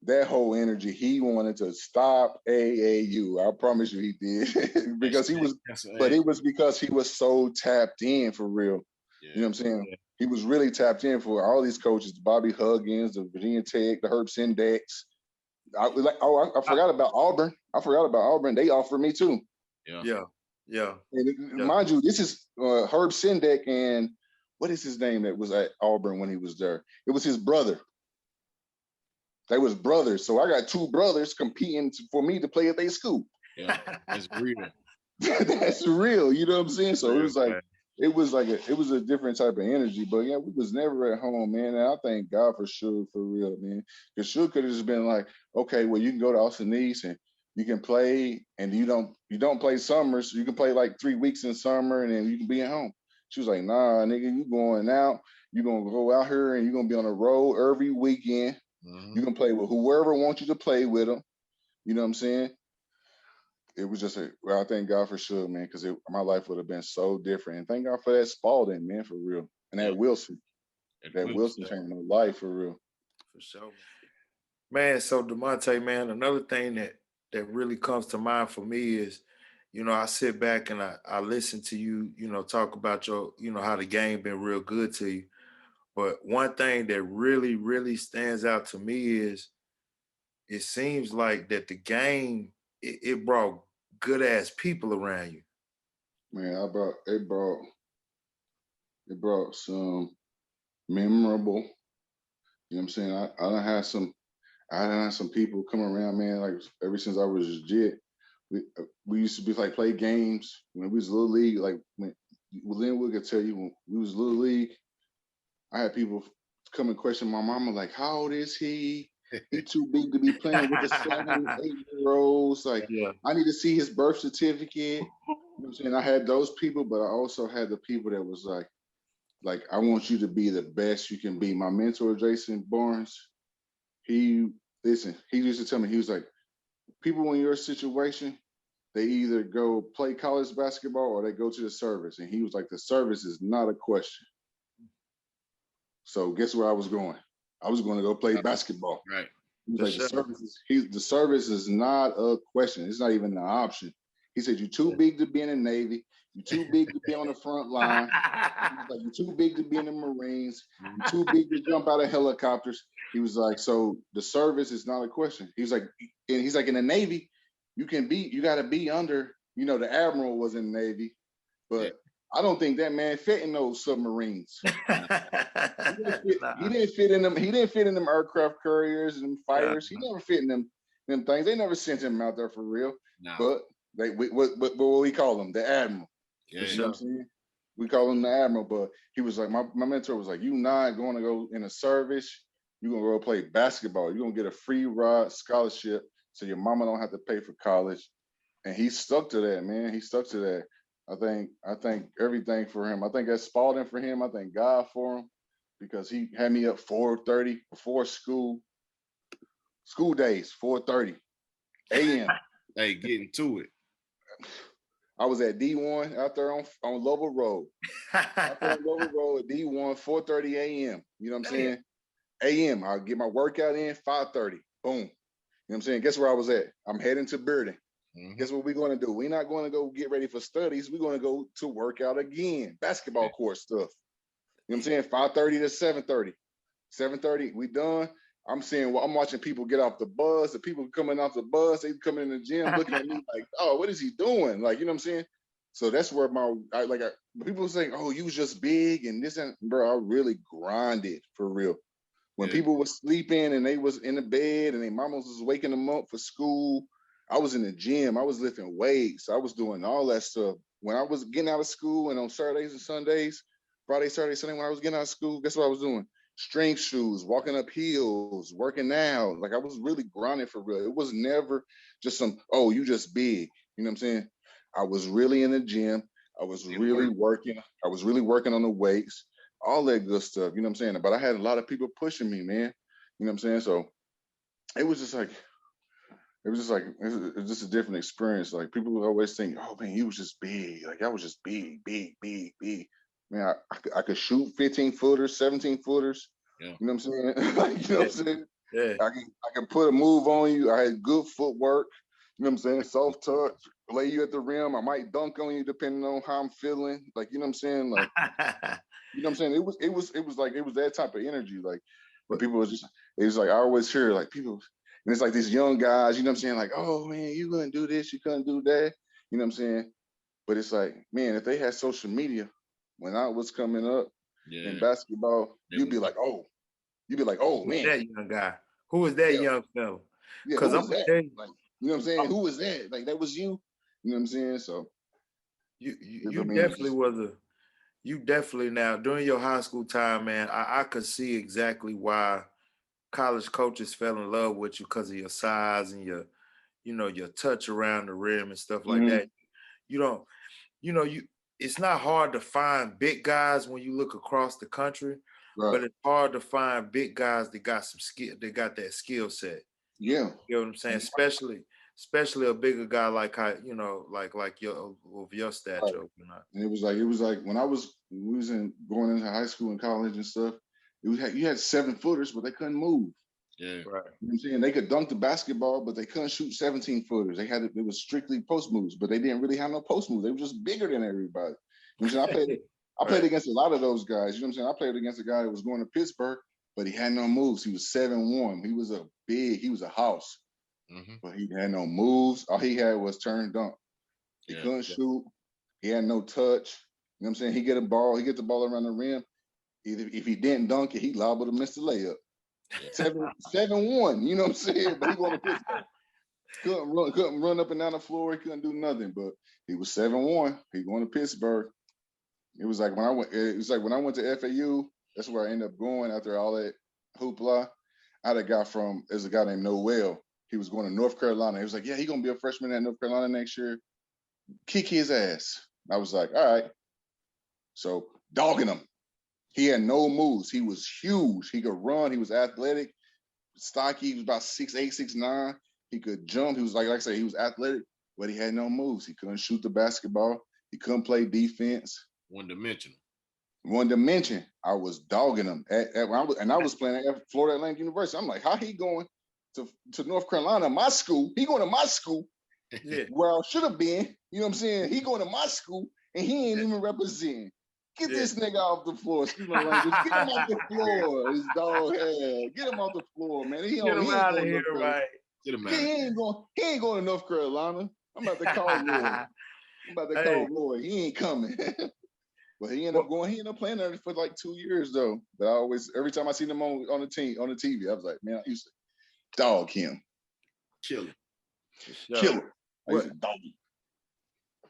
that whole energy, he wanted to stop AAU. I promise you he did. Because he was, but it was because he was so tapped in for real. Yeah. You know what I'm saying? Yeah. He was really tapped in for all these coaches, Bobby Huggins, the Virginia Tech, the Herb Sindex. I forgot about Auburn. They offered me too. Yeah. And mind you, this is Herb Sindeck and what is his name that was at Auburn when he was there? It was his brother. They was brothers. So I got two brothers competing for me to play at their school. Yeah, that's real. That's real. You know what I'm saying? So it was a different type of energy. But yeah, we was never at home, man. And I thank God for Suge for real, man. Because Suge could have just been like, okay, well, you can go to Austin East and you can play, and you don't play summers. You can play like 3 weeks in summer, and then you can be at home. She was like, nah, nigga, you going out. You're going to go out here, and you're going to be on the road every weekend. Mm-hmm. You can play with whoever wants you to play with them. You know what I'm saying? It was just I thank God for Suge, man, because my life would have been so different. And thank God for that Spalding, man, for real. And that Wilson. Wilson changed my life, for real. For sure. Man, so DeMonte, man, another thing that really comes to mind for me is, you know, I sit back and I listen to you, you know, talk about your, you know, how the game been real good to you. But one thing that really, really stands out to me is it seems like that the game, it brought good ass people around you. Man, it brought some memorable, you know what I'm saying? I done had some people come around, man, like ever since I was legit. We used to be like play games when we was little league. Like when Linwood could tell you when we was little league, I had people come and question my mama, like, how old is he? He too big to be playing with the 7, 8-year-olds. Like, I need to see his birth certificate. You know what I'm saying? I had those people, but I also had the people that was like, I want you to be the best you can be. My mentor, Jason Barnes, he used to tell me, he was like, people in your situation, they either go play college basketball or they go to the service. And he was like, the service is not a question. So guess where I was going? I was going to go play basketball. Right. He was like, the service is not a question. It's not even an option. He said, you're too big to be in the Navy. You're too big to be on the front line. He was like, you're too big to be in the Marines. You're too big to jump out of helicopters. He was like, so the service is not a question. He's like, in the Navy, you got to be under, you know, the Admiral was in the Navy, but I don't think that man fit in those submarines. He didn't fit in them. He didn't fit in them aircraft carriers and fighters. He never fit in them things. They never sent him out there for real. No. But what we call him, the Admiral. Yeah, you know what I'm saying? We call him the Admiral. But he was like, my mentor was like, you not going to go in a service. You're going to go play basketball. You're going to get a free ride scholarship so your mama don't have to pay for college. And he stuck to that, man. He stuck to that. I think everything for him. I think that's Spalding for him. I thank God for him because he had me up 4:30 before school days, 4:30 a.m. Hey, getting to it. I was at D1 out there on Lovell Road. Out there on Lovell Road at D1, 4:30 a.m. You know what I'm saying? A.m. I'll get my workout in, 5:30. Boom. You know what I'm saying? Guess where I was at? I'm heading to Bearden. Mm-hmm. Guess what we're going to do? We're not going to go get ready for studies. We're going to go to work out again. Basketball court stuff. You know what I'm saying? 5:30 to 7:30. 7:30, we done. I'm watching people get off the bus. The people coming off the bus, they coming in the gym looking at me like, oh, what is he doing? Like, you know what I'm saying? So that's where people saying, oh, you was just big and this and bro, I really grinded for real. When people were sleeping and they was in the bed and their mamas was waking them up for school, I was in the gym. I was lifting weights. I was doing all that stuff. When I was getting out of school and on Saturdays and Sundays, Friday, Saturday, Sunday, when I was getting out of school, guess what I was doing? Strength shoes, walking up hills, working out. Like I was really grinding for real. It was never just oh, you just big. You know what I'm saying? I was really in the gym. I was really working. I was really working on the weights, all that good stuff. You know what I'm saying? But I had a lot of people pushing me, man. You know what I'm saying? So it was just a different experience. Like people would always think, oh man, he was just big. Like I was just big. Man, I could shoot 15 footers, 17 footers. Yeah. You know what I'm saying? Like, you know what I'm saying? Yeah. I can put a move on you. I had good footwork. You know what I'm saying? Soft touch, lay you at the rim. I might dunk on you depending on how I'm feeling. Like, you know what I'm saying? Like, you know what I'm saying? It was that type of energy. Like, when people was just, it was like, I always hear like people, and it's like these young guys, you know what I'm saying? Like, oh man, you couldn't do this, you couldn't do that. You know what I'm saying? But it's like, man, if they had social media when I was coming up in basketball, you'd be like, oh man. That young guy. Who was that young fella? Yeah, who was that? Like, you know what I'm saying? Who was that? Like, that was you. You know what I'm saying? So you definitely now during your high school time, man, I could see exactly why college coaches fell in love with you because of your size and your touch around the rim and stuff like that. It's not hard to find big guys when you look across the country, but it's hard to find big guys that got some skill, they got that skill set. Yeah. You know what I'm saying? Especially a bigger guy like your stature. And it was like when we was going into high school and college and stuff, you had 7-footers, but they couldn't move. Yeah. Right. You know what I'm saying? They could dunk the basketball, but they couldn't shoot 17-footers. It was strictly post moves, but they didn't really have no post moves. They were just bigger than everybody. You know what I'm saying? I played against a lot of those guys. You know what I'm saying? I played against a guy that was going to Pittsburgh, but he had no moves. He was 7'1". He was a house. But he had no moves. All he had was turn dunk. He couldn't shoot. He had no touch. You know what I'm saying? He get the ball around the rim. If he didn't dunk it, he liable to miss the layup. 7'1", you know what I'm saying? But he going to Pittsburgh. Couldn't run up and down the floor. He couldn't do nothing. But he was 7'1". He going to Pittsburgh. It was like when I went to FAU, that's where I ended up going after all that hoopla. I had a guy there's a guy named Noel. He was going to North Carolina. He was like, yeah, he's going to be a freshman at North Carolina next year. Kick his ass. I was like, all right. So dogging him. He had no moves. He was huge. He could run. He was athletic, stocky. He was about 6'8", 6'9". He could jump. He was like I said, he was athletic, but he had no moves. He couldn't shoot the basketball. He couldn't play defense. One dimension. I was dogging him. I was playing at Florida Atlantic University. I'm like, how he going to North Carolina, my school? He going to my school where I should have been. You know what I'm saying? He going to my school, and he ain't even representing. Get this nigga off the floor. Excuse my language. Get him off the floor. His dog head. Get him off the floor, man. Get him out of here, right? Get him out. He ain't going to North Carolina. I'm about to call Lloyd. He ain't coming. But he ended up playing there for like 2 years though. But every time I seen him on the TV, I was like, man, I used to dog him. Kill him. I used to dog him.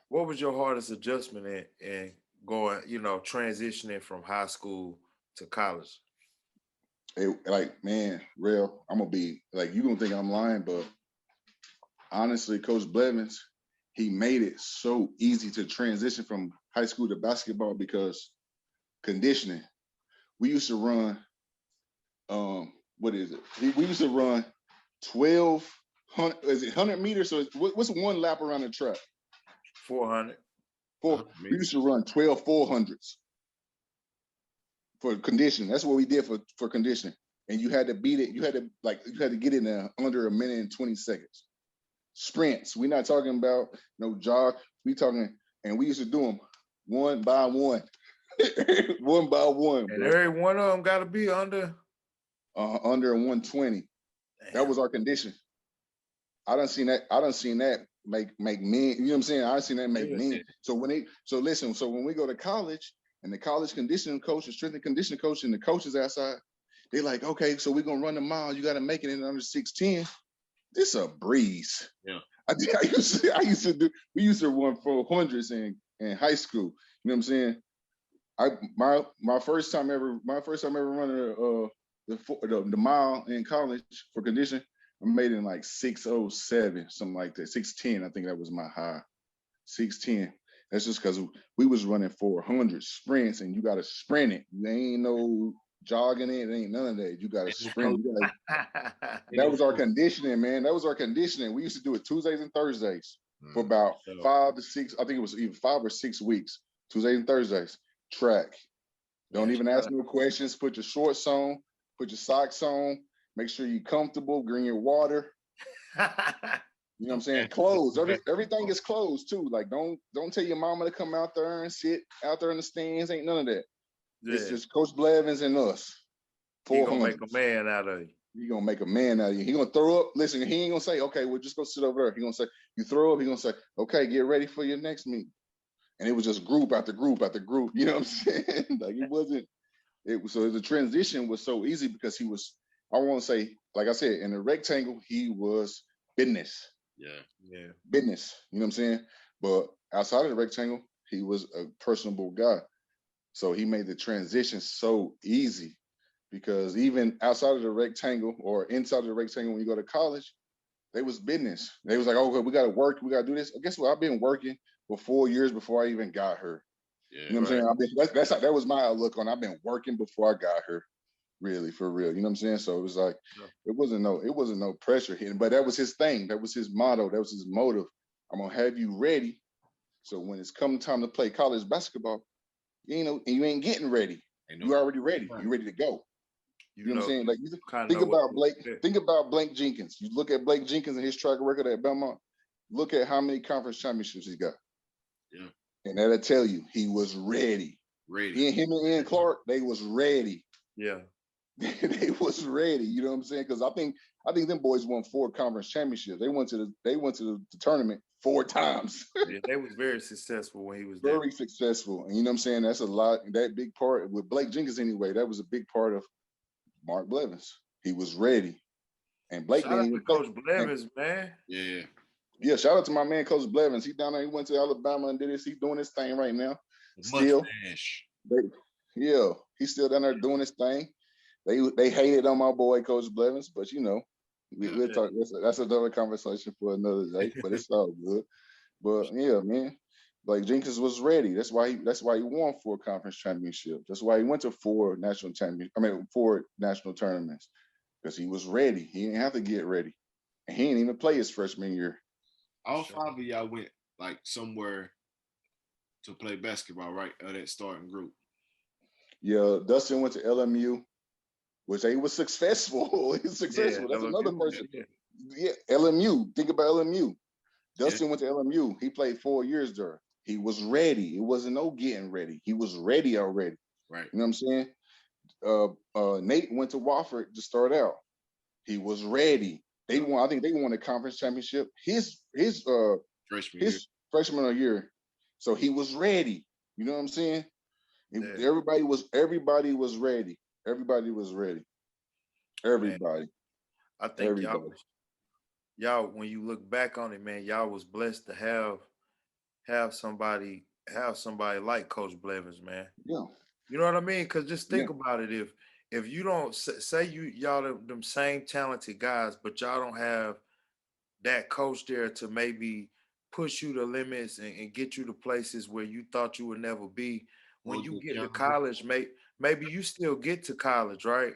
What was your hardest adjustment in going, transitioning from high school to college? Real, I'm gonna be like, you gonna think I'm lying, but honestly, Coach Blevins, he made it so easy to transition from high school to basketball because conditioning. We used to run, we used to run 1,200, is it 100 meters? So what's one lap around the track? 400. We used to run 12 400s for conditioning. That's what we did for conditioning. And you had to beat it. You had to get in there under 1 minute and 20 seconds. Sprints. We're not talking about no jog. We talking, and we used to do them one by one. One by one. And every one of them got to be under 120. Damn. That was our condition. I done seen that make men, you know what I'm saying? I done seen that make men. So when we go to college and the college conditioning coach, the strength and conditioning coach, and the coaches outside, they like, okay, so we're gonna run the mile. You got to make it in under 6:10. This a breeze. Yeah. We used to run 400s in high school. You know what I'm saying? My first time ever running the mile in college for conditioning, I made it in like 6:07, something like that. 6:10, I think that was my high. 6:10. That's just because we was running 400 sprints, and you got to sprint it. There ain't no jogging it. There ain't none of that. You got to sprint. That was our conditioning, man. That was our conditioning. We used to do it Tuesdays and Thursdays for about 5 to 6. I think it was either 5 or 6 weeks. Tuesdays and Thursdays. Track. Don't even ask no questions. Put your shorts on. Put your socks on. Make sure you're comfortable, bring your water. You know what I'm saying? Closed. Everything is closed too. Like don't tell your mama to come out there and sit out there in the stands. Ain't none of that. Yeah. It's just Coach Blevins and us. He gonna make a man out of you. He gonna make a man out of you. He gonna throw up. Listen, he ain't gonna say, okay, well, just go sit over there. He gonna say, you throw up. He gonna say, okay, get ready for your next meet. And it was just group after group after group. You know what I'm saying? Like it wasn't. It was so the transition was so easy because he was. I want to say, like I said, in the rectangle, he was business. Yeah. Business. You know what I'm saying? But outside of the rectangle, he was a personable guy. So he made the transition so easy because even outside of the rectangle or inside of the rectangle, when you go to college, they was business. They was like, oh, we got to work. We got to do this. Guess what? I've been working for 4 years before I even got her. Yeah, you know what I'm saying? That was my outlook on. I've been working before I got her. Really, for real. You know what I'm saying? So it was like, it wasn't no pressure hitting, but that was his thing. That was his motto. That was his motive. I'm going to have you ready. So when it's come time to play college basketball, you ain't getting ready. You already ready. You ready to go. You know what I'm saying? Like think about Blake Jenkins. You look at Blake Jenkins and his track record at Belmont. Look at how many conference championships he got. Yeah. And that'll tell you he was ready. Him and Ian Clark, they was ready. Yeah. They was ready. You know what I'm saying? Because I think them boys won 4 conference championships. They went to the tournament 4 times. Yeah, they was very successful when he was there. Very successful. And you know what I'm saying? That's a lot. That big part with Blake Jenkins anyway, that was a big part of Mark Blevins. He was ready. And Blake shout out to Coach Blevins, man. Yeah. Yeah, shout out to my man, Coach Blevins. He down there, he went to Alabama and did this. He's doing his thing right now. Still. He's still down there doing his thing. They hated on my boy, Coach Blevins, but we'll talk. That's another conversation for another day, but it's all good. But yeah, man, Blake Jenkins was ready. That's why he won 4 conference championships. That's why he went to 4 national tournaments because he was ready. He didn't have to get ready, and he didn't even play his freshman year. All 5 of y'all went like somewhere to play basketball, right? That starting group. Yeah, Dustin went to LMU, which he was successful. He's successful. That's LMU, another person. Yeah, LMU. Think about LMU. Dustin went to LMU. He played 4 years there. He was ready. It wasn't no getting ready. He was ready already. Right. You know what I'm saying? Nate went to Wofford to start out. He was ready. I think they won a conference championship his freshman year. So he was ready. You know what I'm saying? Yeah. Everybody was ready. Everybody was ready. Everybody. Man, I think y'all, when you look back on it, man, y'all was blessed to have somebody like Coach Blevins, man. Yeah. You know what I mean? Because just think about it. If you don't say y'all them same talented guys, but y'all don't have that coach there to maybe push you to limits and get you to places where you thought you would never be. When you get to college, maybe you still get to college, right?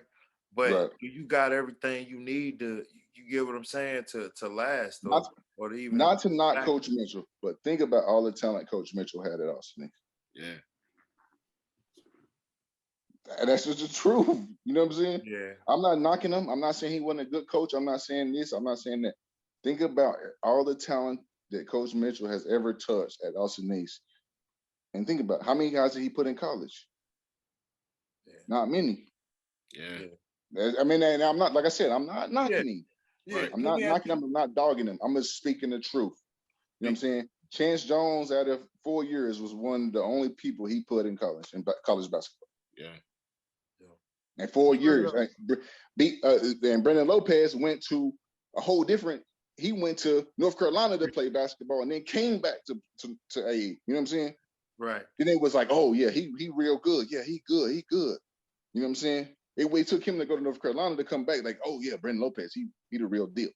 But you got everything you need you get what I'm saying, to last or to even not to knock Coach Mitchell, but think about all the talent Coach Mitchell had at Austin. Yeah. And that's just the truth. You know what I'm saying? Yeah. I'm not knocking him. I'm not saying he wasn't a good coach. I'm not saying this. I'm not saying that. Think about all the talent that Coach Mitchell has ever touched at Austin East. And think about how many guys did he put in college? Yeah. Not many. Yeah. I mean, and I'm not, like I said, I'm not knocking him. Yeah. I'm not knocking him. I'm not dogging him. I'm just speaking the truth. You know what I'm saying? Chance Jones, out of 4 years, was one of the only people he put in college basketball. Yeah. And 4 years. And Brendan Lopez went to a whole different. He went to North Carolina to play basketball and then came back to AE. You know what I'm saying? Right. Then it was like, oh yeah, he real good. Yeah, he good. You know what I'm saying? It took him to go to North Carolina to come back. Like, oh yeah, Brendan Lopez, he the real deal.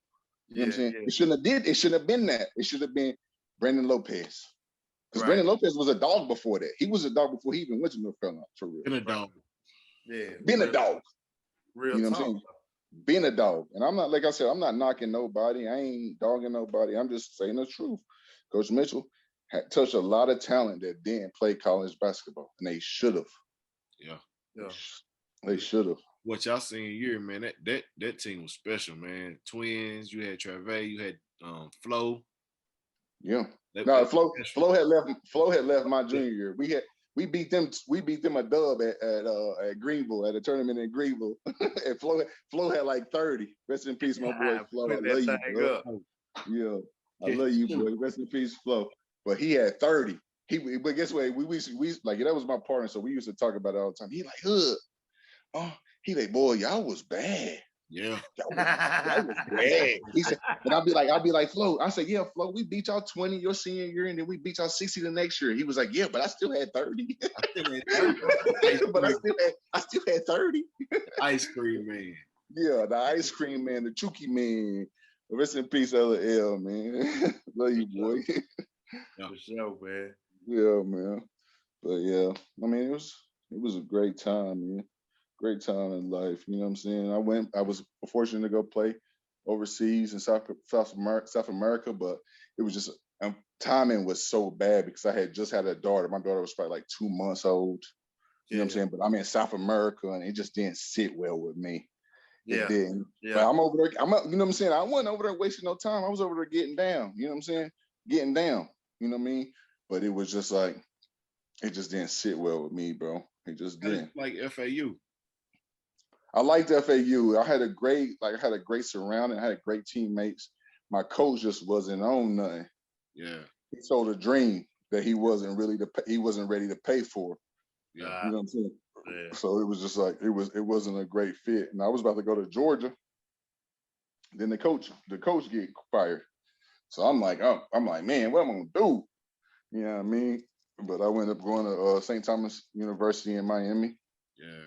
You know what I'm saying? Yeah. It shouldn't have been that. It should have been Brendan Lopez. Because Brendan Lopez was a dog before that. He was a dog before he even went to North Carolina, for real. Been a dog. Yeah. Been a dog. Real you know talk. what I'm saying? Being a dog. And I'm not, like I said, I'm not knocking nobody. I ain't dogging nobody. I'm just saying the truth. Coach Mitchell had touched a lot of talent that didn't play college basketball, and they should have. Yeah. They should have. what y'all seen here, man. That team was special, man. Twins, you had Trave, you had Flo. Yeah. No, Flo had left my junior year. We beat them a dub at Greenville at a tournament in Greenville. And Flo had like 30. Rest in peace, my boy Flo. I love you, bro. Yeah. I love you, boy. Rest in peace, Flo. But he had 30. But guess what? We like that was my partner, so we used to talk about it all the time. He like, he like, boy, y'all was bad. Yeah. Y'all was bad. He said, and I'll be like, Flo. I said, yeah, Flo, we beat y'all 20 your senior year, and then we beat y'all 60 the next year. He was like, yeah, but I still had 30. But I still had 30. Ice cream man. Yeah, the ice cream man, the Chuki man. Rest in peace, LL, man. Love you, boy. For sure, man. Yeah, man. But yeah, I mean, it was a great time, man. Great time in life. You know what I'm saying? I was fortunate to go play overseas in South America, but it was just timing was so bad because I had just had a daughter. My daughter was probably like 2 months old. You know what I'm saying? But I'm in South America and it just didn't sit well with me. It didn't. Yeah. But I'm over there. You know what I'm saying? I wasn't over there wasting no time. I was over there getting down. You know what I'm saying? Getting down. You know what I mean? But it was just like, it just didn't sit well with me, bro. It just didn't. Like FAU. I liked FAU. I had a great surrounding. I had great teammates. My coach just wasn't on nothing. Yeah. He sold a dream that he wasn't ready to pay for. Yeah. You know what I'm saying? Yeah. So it was just like it wasn't a great fit. And I was about to go to Georgia. Then the coach get fired. So I'm like, man, what am I gonna do? You know what I mean? But I ended up going to St. Thomas University in Miami. Yeah.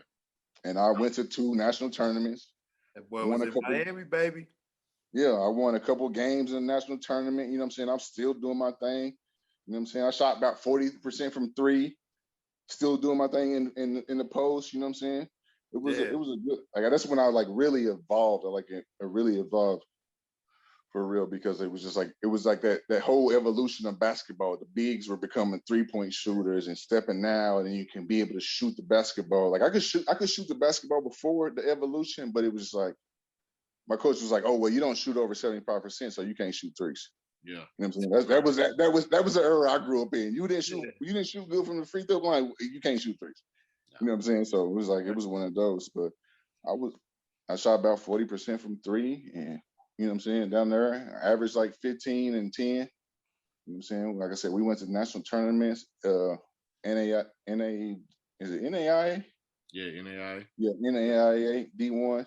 And I went to 2 national tournaments. That boy was in Miami, baby. Yeah, I won a couple games in the national tournament. You know what I'm saying? I'm still doing my thing. You know what I'm saying? I shot about 40% from 3. Still doing my thing in the post. You know what I'm saying? It was a good. Like that's when I like really evolved. I really evolved for real because it was like that whole evolution of basketball. The bigs were becoming 3-point shooters and stepping out, and then you can be able to shoot the basketball. Like I could shoot the basketball before the evolution, but it was just like my coach was like, "Oh well, you don't shoot over 75%, so you can't shoot threes." Yeah, you know what I'm saying? That was the era I grew up in. You didn't shoot good from the free throw line. You can't shoot threes. No. You know what I'm saying? So it was one of those. But I shot about 40% from 3, and you know what I'm saying, down there, I averaged like 15 and 10. You know what I'm saying? Like I said, we went to national tournaments. Is it NAIA? Yeah, NAIA. Yeah, NAIA D1.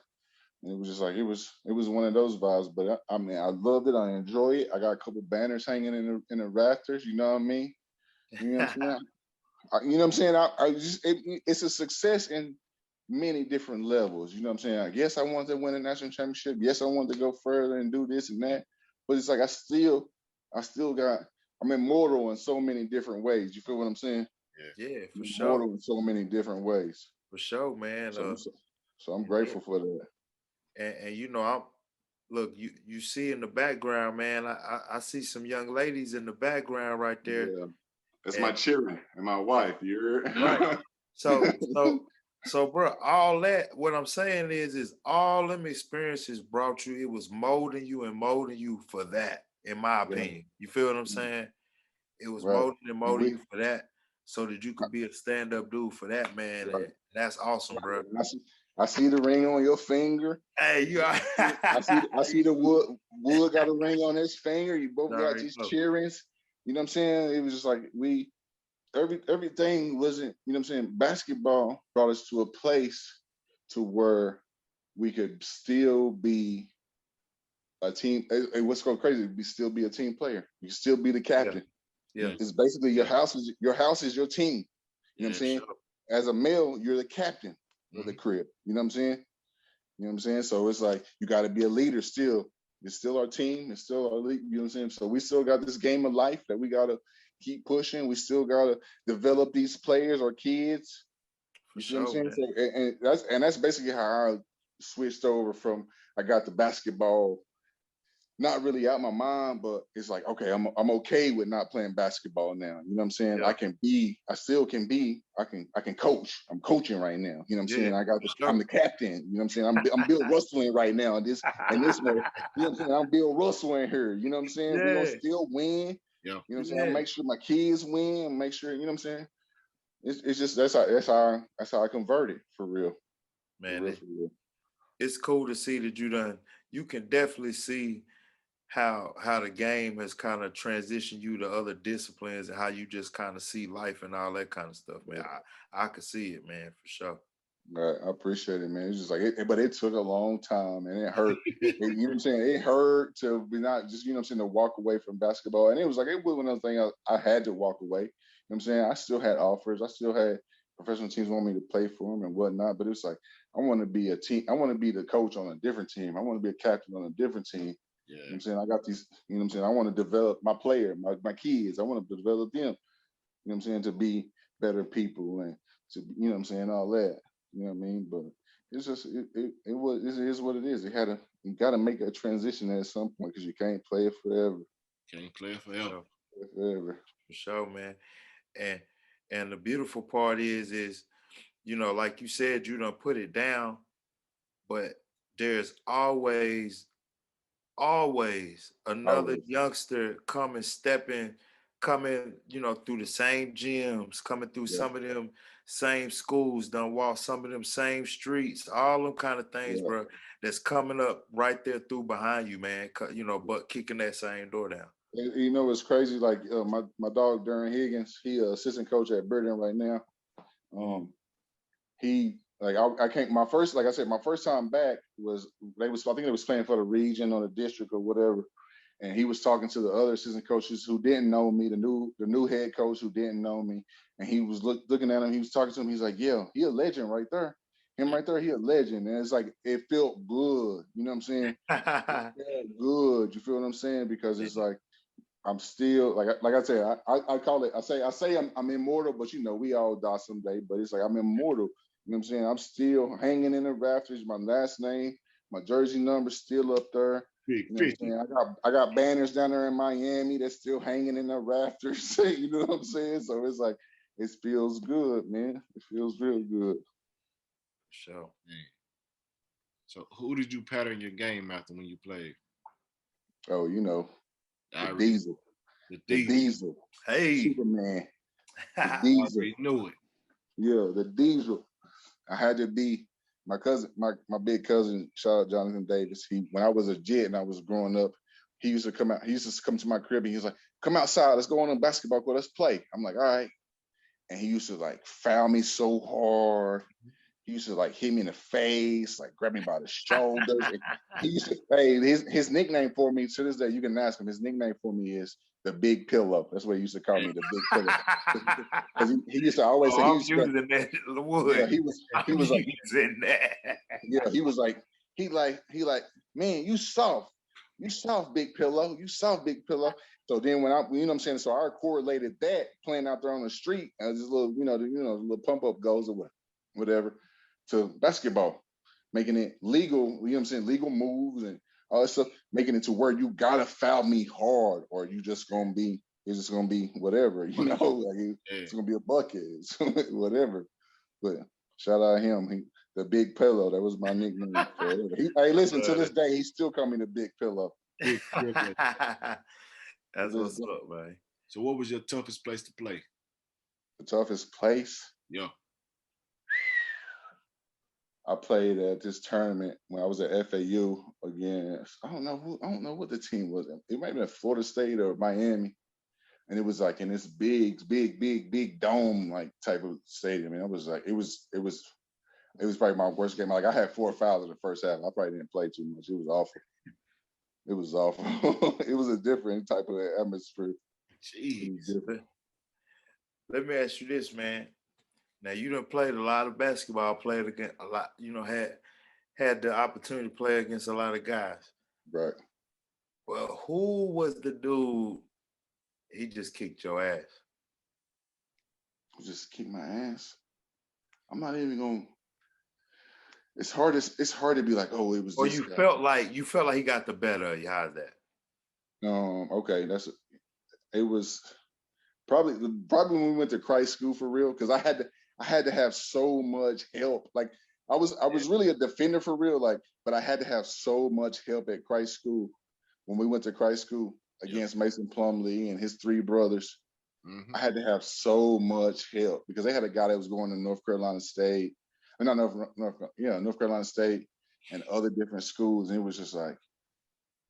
And it was just like it was one of those vibes. But I mean, I loved it. I enjoy it. I got a couple banners hanging in the rafters. You know what I mean? You know what I'm saying? You know what I'm saying? It's a success in many different levels. You know what I'm saying? Yes, I wanted to win a national championship. Yes, I wanted to go further and do this and that. But it's like I'm immortal in so many different ways. You feel what I'm saying? Yeah, for sure. Immortal in so many different ways. For sure, man. So I'm grateful for that. And you know, you see in the background, man. I see some young ladies in the background right there. Yeah. That's my children and my wife. You're right. So, bro, all that, what I'm saying is all them experiences brought you, it was molding you for that, in my opinion. You feel what I'm saying? It was molding you for that, so that you could be a stand-up dude for that, man. And that's awesome, bro. I see the ring on your finger. Hey, you are. I see the wood got a ring on his finger. You both got these cheerings. You know what I'm saying? It was just like everything wasn't, you know what I'm saying? Basketball brought us to a place to where we could still be a team. What's so crazy? We still be a team player. You still be the captain. Yeah. It's basically your house is your team. You know what I'm saying? Sure. As a male, you're the captain of the crib. You know what I'm saying? You know what I'm saying? So it's like you got to be a leader still. It's still our team. It's still our league. You know what I'm saying? So we still got this game of life that we got to keep pushing. We still got to develop these players or kids. You know what I'm saying? So, and that's basically how I switched over from, I got the basketball not really out my mind, but it's like, okay, I'm okay with not playing basketball now. You know what I'm saying? Yeah. I still can be, I can coach. I'm coaching right now. You know what I'm saying? I'm the captain. You know what I'm saying? I'm Bill Russell right now. This way, you know what I'm saying? I'm Bill Russell in here. You know what I'm saying? We're gonna still win. Yeah. You know what I'm saying? I'll make sure my kids win, make sure, you know what I'm saying? It's just that's how I converted for real. Man, for real. It's cool to see that you can definitely see how the game has kind of transitioned you to other disciplines and how you just kind of see life and all that kind of stuff, man. I could see it, man, for sure. Right, I appreciate it, man. It's just like but it took a long time and it hurt. You know what I'm saying? It hurt to be not just, you know what I'm saying, to walk away from basketball. And it was one of the things I had to walk away. You know what I'm saying? I still had offers. I still had professional teams want me to play for them and whatnot. But it was like, I want to be a team. I want to be the coach on a different team. I want to be a captain on a different team. Yeah. You know what I'm saying? I got these, you know what I'm saying? I want to develop my player, my kids. I want to develop them, you know what I'm saying, to be better people and to, you know what I'm saying, all that. You know what I mean? But it's just it is what it is. You gotta make a transition at some point because you can't play it forever. Can't play it forever. Forever. For sure, man. And the beautiful part is, you know, like you said, you don't put it down, but there's always another youngster coming, you know, through the same gyms, coming through some of them same schools, done walk some of them same streets, all them kind of things, bro, that's coming up right there through behind you, man, you know, but kicking that same door down. You know, it's crazy. Like my dog, Darren Higgins, he assistant coach at Britain right now. He, like, I can't, my first time back was, I think they was playing for the region or the district or whatever. And he was talking to the other assistant coaches who didn't know me, the new head coach who didn't know me. And he was looking at him, he was talking to him, he's like, yeah, he a legend right there. Him right there, he a legend. And it's like, it felt good. You know what I'm saying? It felt good. You feel what I'm saying? Because it's like, I'm still, like I said, I call it, I say I'm immortal, but you know, we all die someday, but it's like, I'm immortal. You know what I'm saying? I'm still hanging in the rafters. My last name, my jersey number still up there. You know what I'm saying? I got banners down there in Miami that's still hanging in the rafters. You know what I'm saying? So it's like, it feels good, man. It feels real good. Sure. So who did you pattern your game after when you played? Oh, you know, the Diesel. The Diesel. Hey. Superman. The Diesel. I knew it. Yeah, the Diesel. I had to be my cousin, my big cousin, shout out Jonathan Davis. When I was a jet and I was growing up, he used to come to my crib and he was like, come outside, let's go on a basketball court, let's play. I'm like, all right. And he used to like foul me so hard. He used to like hit me in the face, like grab me by the shoulders. He used to, hey, his nickname for me to this day, you can ask him, his nickname for me is the Big Pillow. That's what he used to call me, the Big Pillow. Because he used to always say, he was like, yeah, he was like, he like, man, you soft, Big Pillow, you soft, Big Pillow. So then when you know what I'm saying, so I correlated that playing out there on the street as this little, the little pump up goes or whatever, to basketball, making it legal, you know what I'm saying, legal moves and all that stuff, making it to where you gotta foul me hard or it's just gonna be whatever, you know, like it's gonna be a bucket, whatever. But shout out him, the Big Pillow, that was my nickname forever. Hey, listen, to this day, he still call me the Big Pillow. That's what's up, man. So what was your toughest place to play? The toughest place? Yeah. I played at this tournament when I was at FAU against, I don't know what the team was. It might have been Florida State or Miami. And it was like in this big dome like type of stadium. And I was like, it was probably my worst game. Like I had 4 fouls in the first half. I probably didn't play too much. It was awful. It was awful. It was a different type of atmosphere. Jeez. Let me ask you this, man. Now you done played a lot of basketball, played against a lot, had the opportunity to play against a lot of guys. Right. Well, who was the dude? He just kicked your ass. Just kicked my ass. I'm not even gonna. It's hard to be like, oh, it was. Or this you guy. felt like he got the better of you. How's that? Okay, it was probably when we went to Christ school for real, because I had to have so much help. Like I was really a defender for real, like, but I had to have so much help at Christ school when we went to Christ school against Mason Plumlee and his three brothers. I had to have so much help because they had a guy that was going to North Carolina State, North Carolina State and other different schools, and it was just like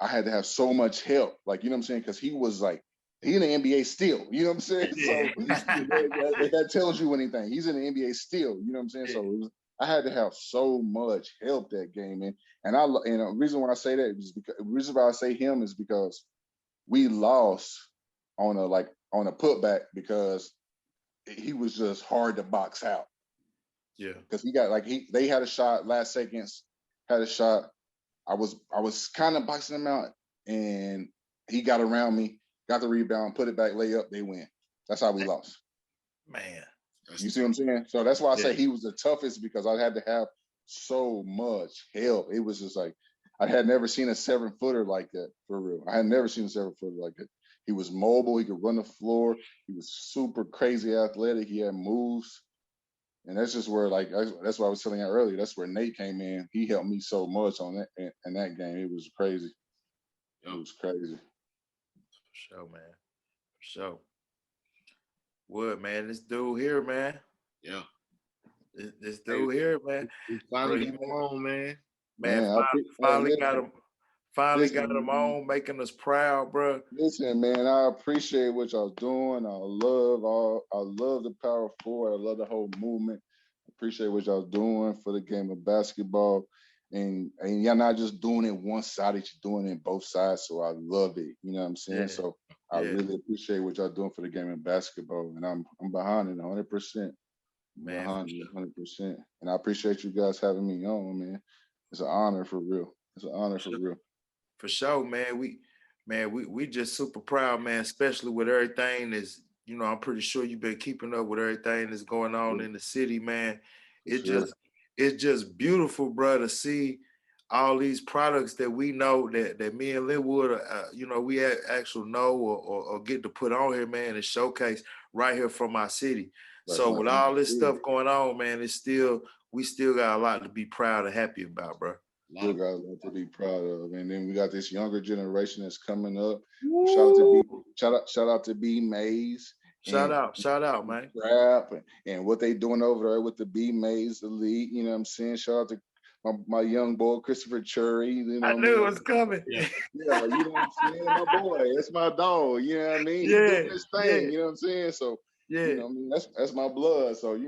I had to have so much help, like, you know what I'm saying, because he was like, he in the NBA still, you know what I'm saying? So that tells you anything. He's in the NBA still, you know what I'm saying? So I had to have so much help that game, man. And the reason why I say that is because the reason why I say him is because we lost on a putback because he was just hard to box out. Yeah, because he got they had a shot last seconds, had a shot. I was kind of boxing him out, and he got around me, got the rebound, put it back, lay up, they win. That's how we lost. Man, you see what I'm saying? So that's why I say he was the toughest, because I had to have so much help. It was just like I had never seen a 7-footer like that, for real. I had never seen a 7-footer like that. He was mobile. He could run the floor. He was super crazy athletic. He had moves. And that's just where, that's what I was telling you earlier. That's where Nate came in. He helped me so much on that in that game. It was crazy. It was crazy. For sure, man. For sure. Wood, man, this dude here, man. Yeah. This dude here, man. We finally got him on, man. Man, finally got him. Finally got him on, making us proud, bro. Listen, man, I appreciate what y'all doing. I love the Power Four. I love the whole movement. I appreciate what y'all doing for the game of basketball. And y'all not just doing it one sided, you're doing it both sides. So I love it. You know what I'm saying? Yeah. So I really appreciate what y'all doing for the game of basketball. And I'm behind it 100%. Man, behind it 100%. And I appreciate you guys having me on, man. It's an honor for real. It's an honor for real. For sure, man. We just super proud, man, especially with everything that's, I'm pretty sure you've been keeping up with everything that's going on in the city, man. It's just beautiful, bro, to see all these products that we know that me and Linwood, we actually know or get to put on here, man, and showcase right here from our city. Right, so with all this stuff going on, man, we still got a lot to be proud and happy about, bro. Still got a lot to be proud of. And then we got this younger generation that's coming up. Shout out to B Mays. Shout out, man. Rap and what they doing over there with the B Mays Elite. You know what I'm saying? Shout out to my young boy Christopher Cherry. I knew it was coming. Yeah, you know what I'm saying? My boy, that's my dog. You know what I mean? He's doing his thing. You know what I'm saying? So you know what I mean? That's my blood. So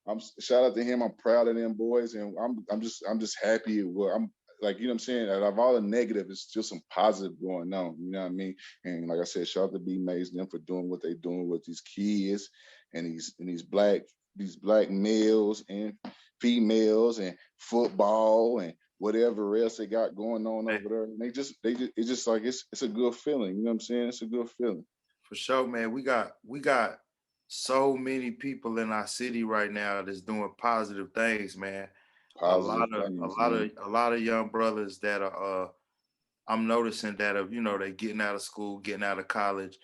I'm shout out to him. I'm proud of them boys, and I'm just happy. I'm like, you know what I'm saying? Out of all the negative, it's still some positive going on. You know what I mean? And like I said, shout out to B Mays them for doing what they're doing with these kids and these black males and females and football and whatever else they got going on over there. And it's just like it's a good feeling. You know what I'm saying? It's a good feeling. For sure, man. We got so many people in our city right now that's doing positive things, man. A lot of young brothers that are I'm noticing that they getting out of school, getting out of college,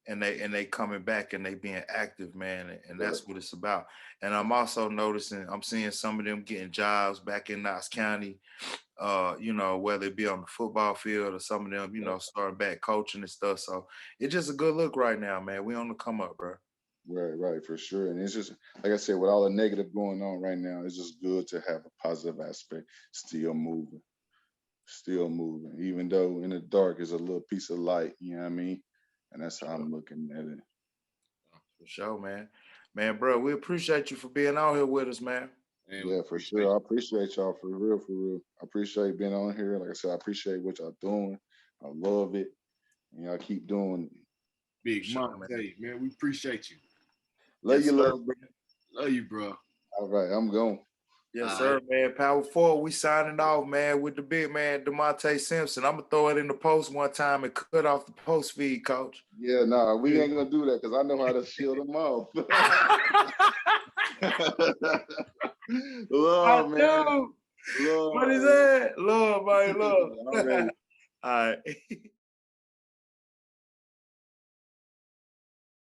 and they coming back and they being active, man, and that's what it's about. And I'm also noticing, I'm seeing some of them getting jobs back in Knox County, whether it be on the football field or some of them, starting back coaching and stuff. So it's just a good look right now, man. We on the come up, bro. Right, for sure. And it's just, like I said, with all the negative going on right now, it's just good to have a positive aspect, still moving. Even though in the dark is a little piece of light, you know what I mean? And that's how I'm looking at it. For sure, man. Man, bro, we appreciate you for being out here with us, man. Yeah, for sure. I appreciate y'all for real. I appreciate being on here. Like I said, I appreciate what y'all doing. I love it. And y'all keep doing it. Big mom, man, we appreciate you. Love you, bro. Love you, bro. All right, I'm going. Yes, sir, man. Power 4, we signing off, man, with the big man, DeMonte Simpson. I'm going to throw it in the post one time and cut off the post feed, coach. Yeah, nah, we ain't going to do that because I know how to shield them off. Love, man. Love. What is that? Love, man, love. All right. All right.